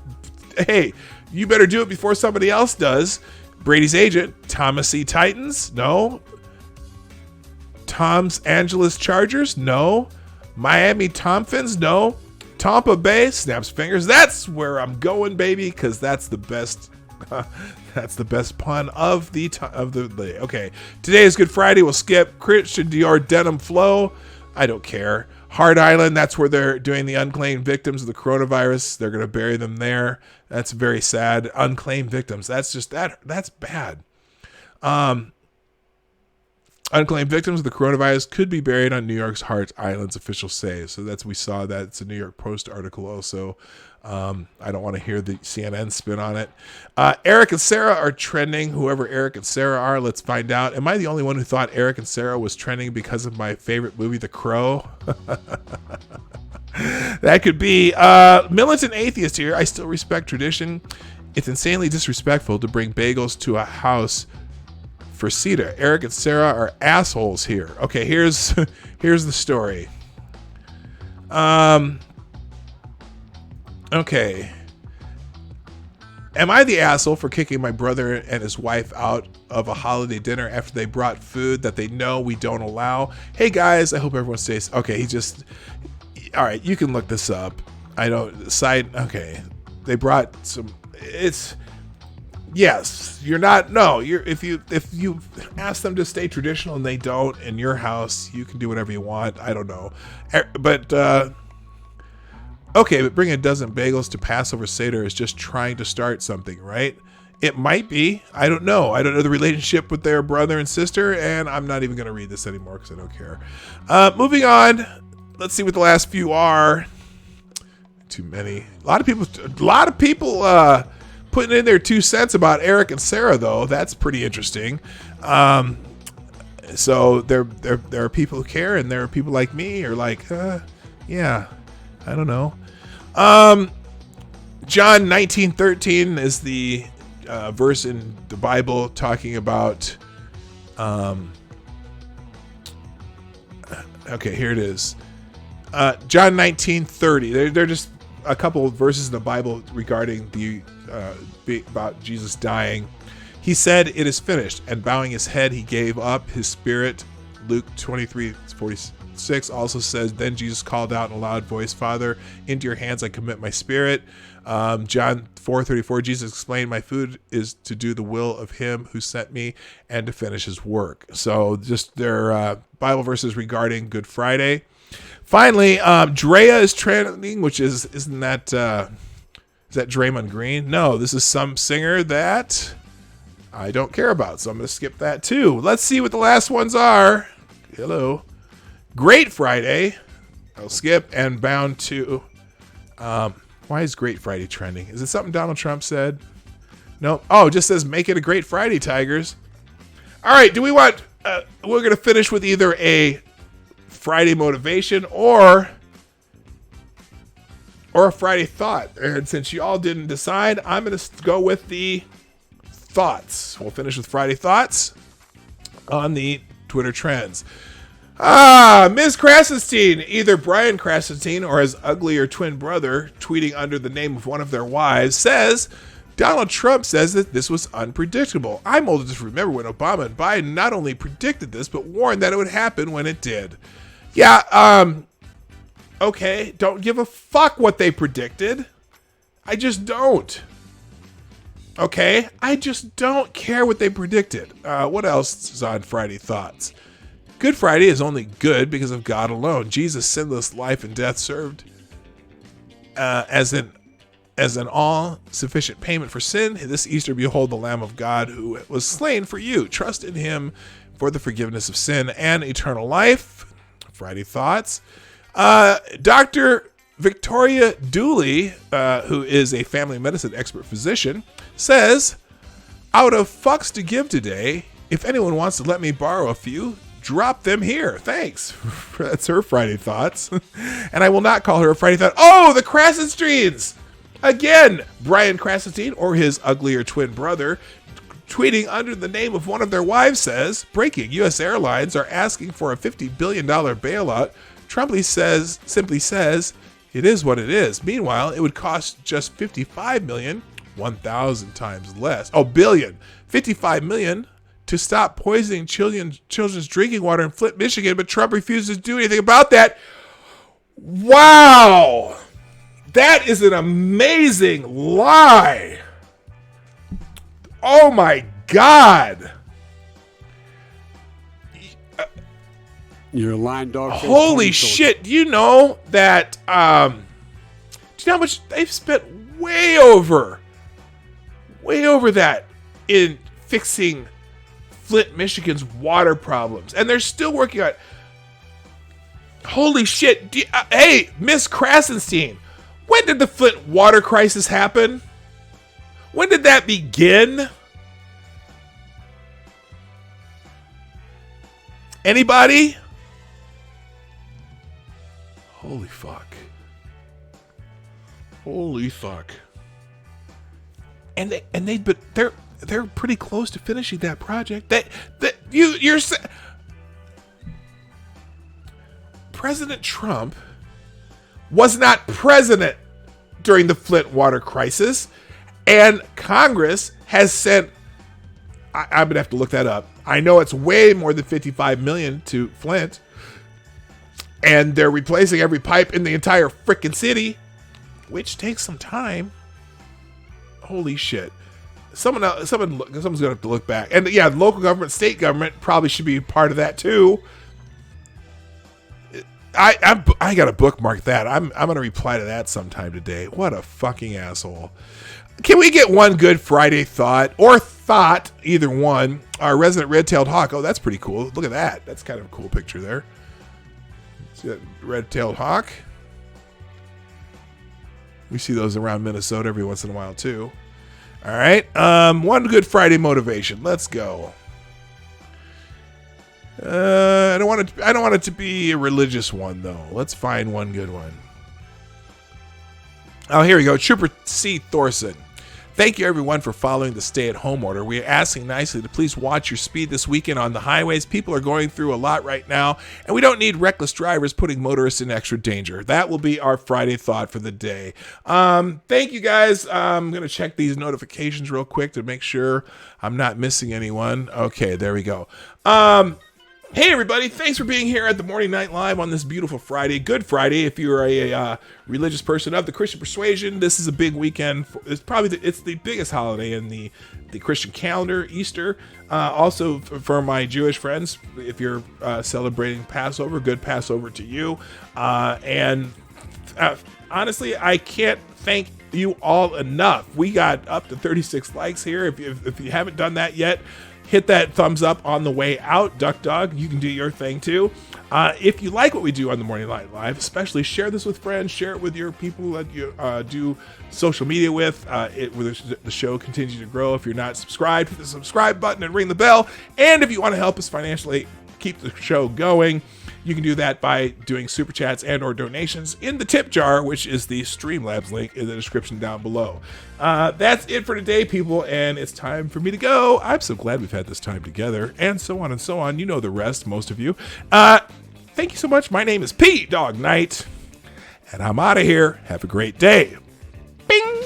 Hey, you better do it before somebody else does. Brady's agent, Thomas C. Titans? No. Tom's Angeles Chargers? No. Miami Tomphins? No. Tampa Bay? Snaps fingers. That's where I'm going, baby, because that's the best. That's the best pun of the day. Okay, today is Good Friday. We'll skip Christian Dior Denim Flow. I don't care. Hard Island, that's where they're doing the unclaimed victims of the coronavirus. They're going to bury them there. That's very sad. Unclaimed victims. That's just that's bad. Unclaimed victims of the coronavirus could be buried on New York's Hart Islands, officials say. So we saw that. It's a New York Post article also. I don't want to hear the CNN spin on it. Eric and Sarah are trending. Whoever Eric and Sarah are, let's find out. Am I the only one who thought Eric and Sarah was trending because of my favorite movie, The Crow? That could be. Militant atheist here. I still respect tradition. It's insanely disrespectful to bring bagels to a house for Sita. Eric and Sarah are assholes here. Okay, here's the story. Okay. Am I the asshole for kicking my brother and his wife out of a holiday dinner after they brought food that they know we don't allow? Hey guys, I hope everyone stays. Okay, all right, you can look this up. Okay. They brought some, yes, if you ask them to stay traditional and they don't in your house, you can do whatever you want. I don't know. But, okay, but bringing a dozen bagels to Passover Seder is just trying to start something, right? It might be. I don't know. I don't know the relationship with their brother and sister, and I'm not even going to read this anymore because I don't care. Moving on. Let's see what the last few are. Too many. A lot of people putting in their 2 cents about Eric and Sarah, though. That's pretty interesting. So there are people who care, and there are people like me who are like, yeah, I don't know. John 19:13 is the verse in the Bible talking about. Okay, here it is. John 19:30. They're just a couple of verses in the Bible regarding about Jesus dying. He said, "It is finished," and bowing his head, he gave up his spirit. Luke 23:46 also says, "Then Jesus called out in a loud voice, 'Father, into your hands I commit my spirit.'" John 4:34, Jesus explained, "My food is to do the will of him who sent me and to finish his work." So just their Bible verses regarding Good Friday. Finally, Drea is trending, which isn't that is that Draymond Green? No, this is some singer that I don't care about, so I'm going to skip that too. Let's see what the last ones are. Hello. Great Friday. I'll skip and bound to. Why is Great Friday trending? Is it something Donald Trump said? No. Oh, it just says make it a great Friday, Tigers. All right. Do we want? We're going to finish with either a Friday motivation or a Friday thought. And since you all didn't decide, I'm going to go with the thoughts. We'll finish with Friday thoughts on the Twitter trends. Ms. Krasenstein, either Brian Krasenstein or his uglier twin brother, tweeting under the name of one of their wives, says, Donald Trump says that this was unpredictable. I'm old enough to remember when Obama and Biden not only predicted this, but warned that it would happen when it did. Yeah, okay, don't give a fuck what they predicted. I just don't. Okay, I just don't care what they predicted. What else is on Friday Thoughts? Good Friday is only good because of God alone. Jesus' sinless life and death served as an all-sufficient payment for sin. This Easter, behold the Lamb of God who was slain for you. Trust in him for the forgiveness of sin and eternal life. Friday Thoughts. Dr. Victoria Dooley, who is a family medicine expert physician, says, out of fucks to give today, if anyone wants to let me borrow a few, drop them here. Thanks. That's her Friday Thoughts. And I will not call her a Friday Thought. Oh, the Krasensteins! Again, Brian Krasenstein, or his uglier twin brother, tweeting under the name of one of their wives, says, breaking, U.S. Airlines are asking for a $50 billion bailout. Trump simply says, it is what it is. Meanwhile, it would cost just $55 million, 1,000 times less. Oh, billion. $55 million to stop poisoning children's drinking water in Flint, Michigan, but Trump refuses to do anything about that. Wow. That is an amazing lie. Oh my God. You're a lying dog. Holy shit. Do you know that, do you know how much they've spent way over that in fixing Flint, Michigan's water problems, and they're still working on it. Holy shit. Hey, Miss Krasenstein, when did the Flint water crisis happen? When did that begin? Anybody? Holy fuck. Holy fuck. And they're pretty close to finishing that project. President Trump was not president during the Flint water crisis, and Congress has sent, I'm gonna have to look that up. I know it's way more than $55 million to Flint, and they're replacing every pipe in the entire frickin' city, which takes some time. Holy shit. Someone's gonna have to look back. And yeah, local government, state government probably should be part of that too. I gotta bookmark that. I'm gonna reply to that sometime today. What a fucking asshole. Can we get one good Friday thought, or thought, either one? Our resident red-tailed hawk. Oh, that's pretty cool. Look at that. That's kind of a cool picture there. See that red-tailed hawk? We see those around Minnesota every once in a while too. All right. One good Friday motivation. Let's go. I don't want it to be a religious one though. Let's find one good one. Oh, here we go. Trooper C. Thorson. Thank you, everyone, for following the stay-at-home order. We are asking nicely to please watch your speed this weekend on the highways. People are going through a lot right now, and we don't need reckless drivers putting motorists in extra danger. That will be our Friday thought for the day. Thank you, guys. I'm going to check these notifications real quick to make sure I'm not missing anyone. Okay, there we go. Hey everybody, thanks for being here at the Morning Night Live on this beautiful Friday. Good Friday if you're a religious person of the Christian persuasion. This is a big weekend. It's probably it's the biggest holiday in the Christian calendar, Easter. Also for my Jewish friends, if you're celebrating Passover, good Passover to you. And honestly, I can't thank you all enough. We got up to 36 likes here. If you haven't done that yet, hit that thumbs up on the way out. Duck Dog, you can do your thing too. If you like what we do on the Morning Light Live, especially share this with friends, share it with your people that you do social media with. The show continues to grow. If you're not subscribed, hit the subscribe button and ring the bell. And if you want to help us financially keep the show going, you can do that by doing super chats and or donations in the tip jar, which is the Streamlabs link in the description down below. That's it for today, people, and it's time for me to go. I'm so glad we've had this time together, and so on and so on. You know the rest, most of you. thank you so much. My name is PAWG Knight, and I'm out of here. Have a great day. Bing!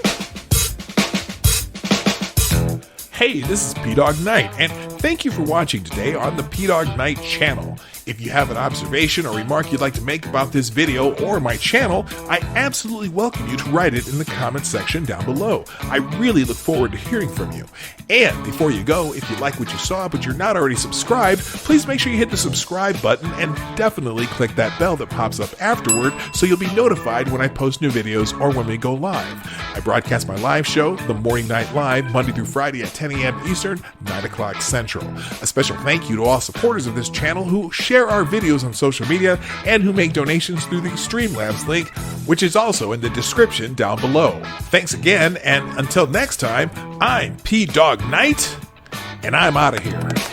Hey, this is PAWG Knight, and thank you for watching today on the PAWG Knight channel. If you have an observation or remark you'd like to make about this video or my channel, I absolutely welcome you to write it in the comment section down below. I really look forward to hearing from you. And before you go, if you like what you saw but you're not already subscribed, please make sure you hit the subscribe button and definitely click that bell that pops up afterward so you'll be notified when I post new videos or when we go live. I broadcast my live show, The Morning Night Live, Monday through Friday at 10 a.m. Eastern, 9 o'clock Central. A special thank you to all supporters of this channel who share our videos on social media and who make donations through the Streamlabs link, which is also in the description down below. Thanks again, and until next time, I'm PAWG Knight, and I'm out of here.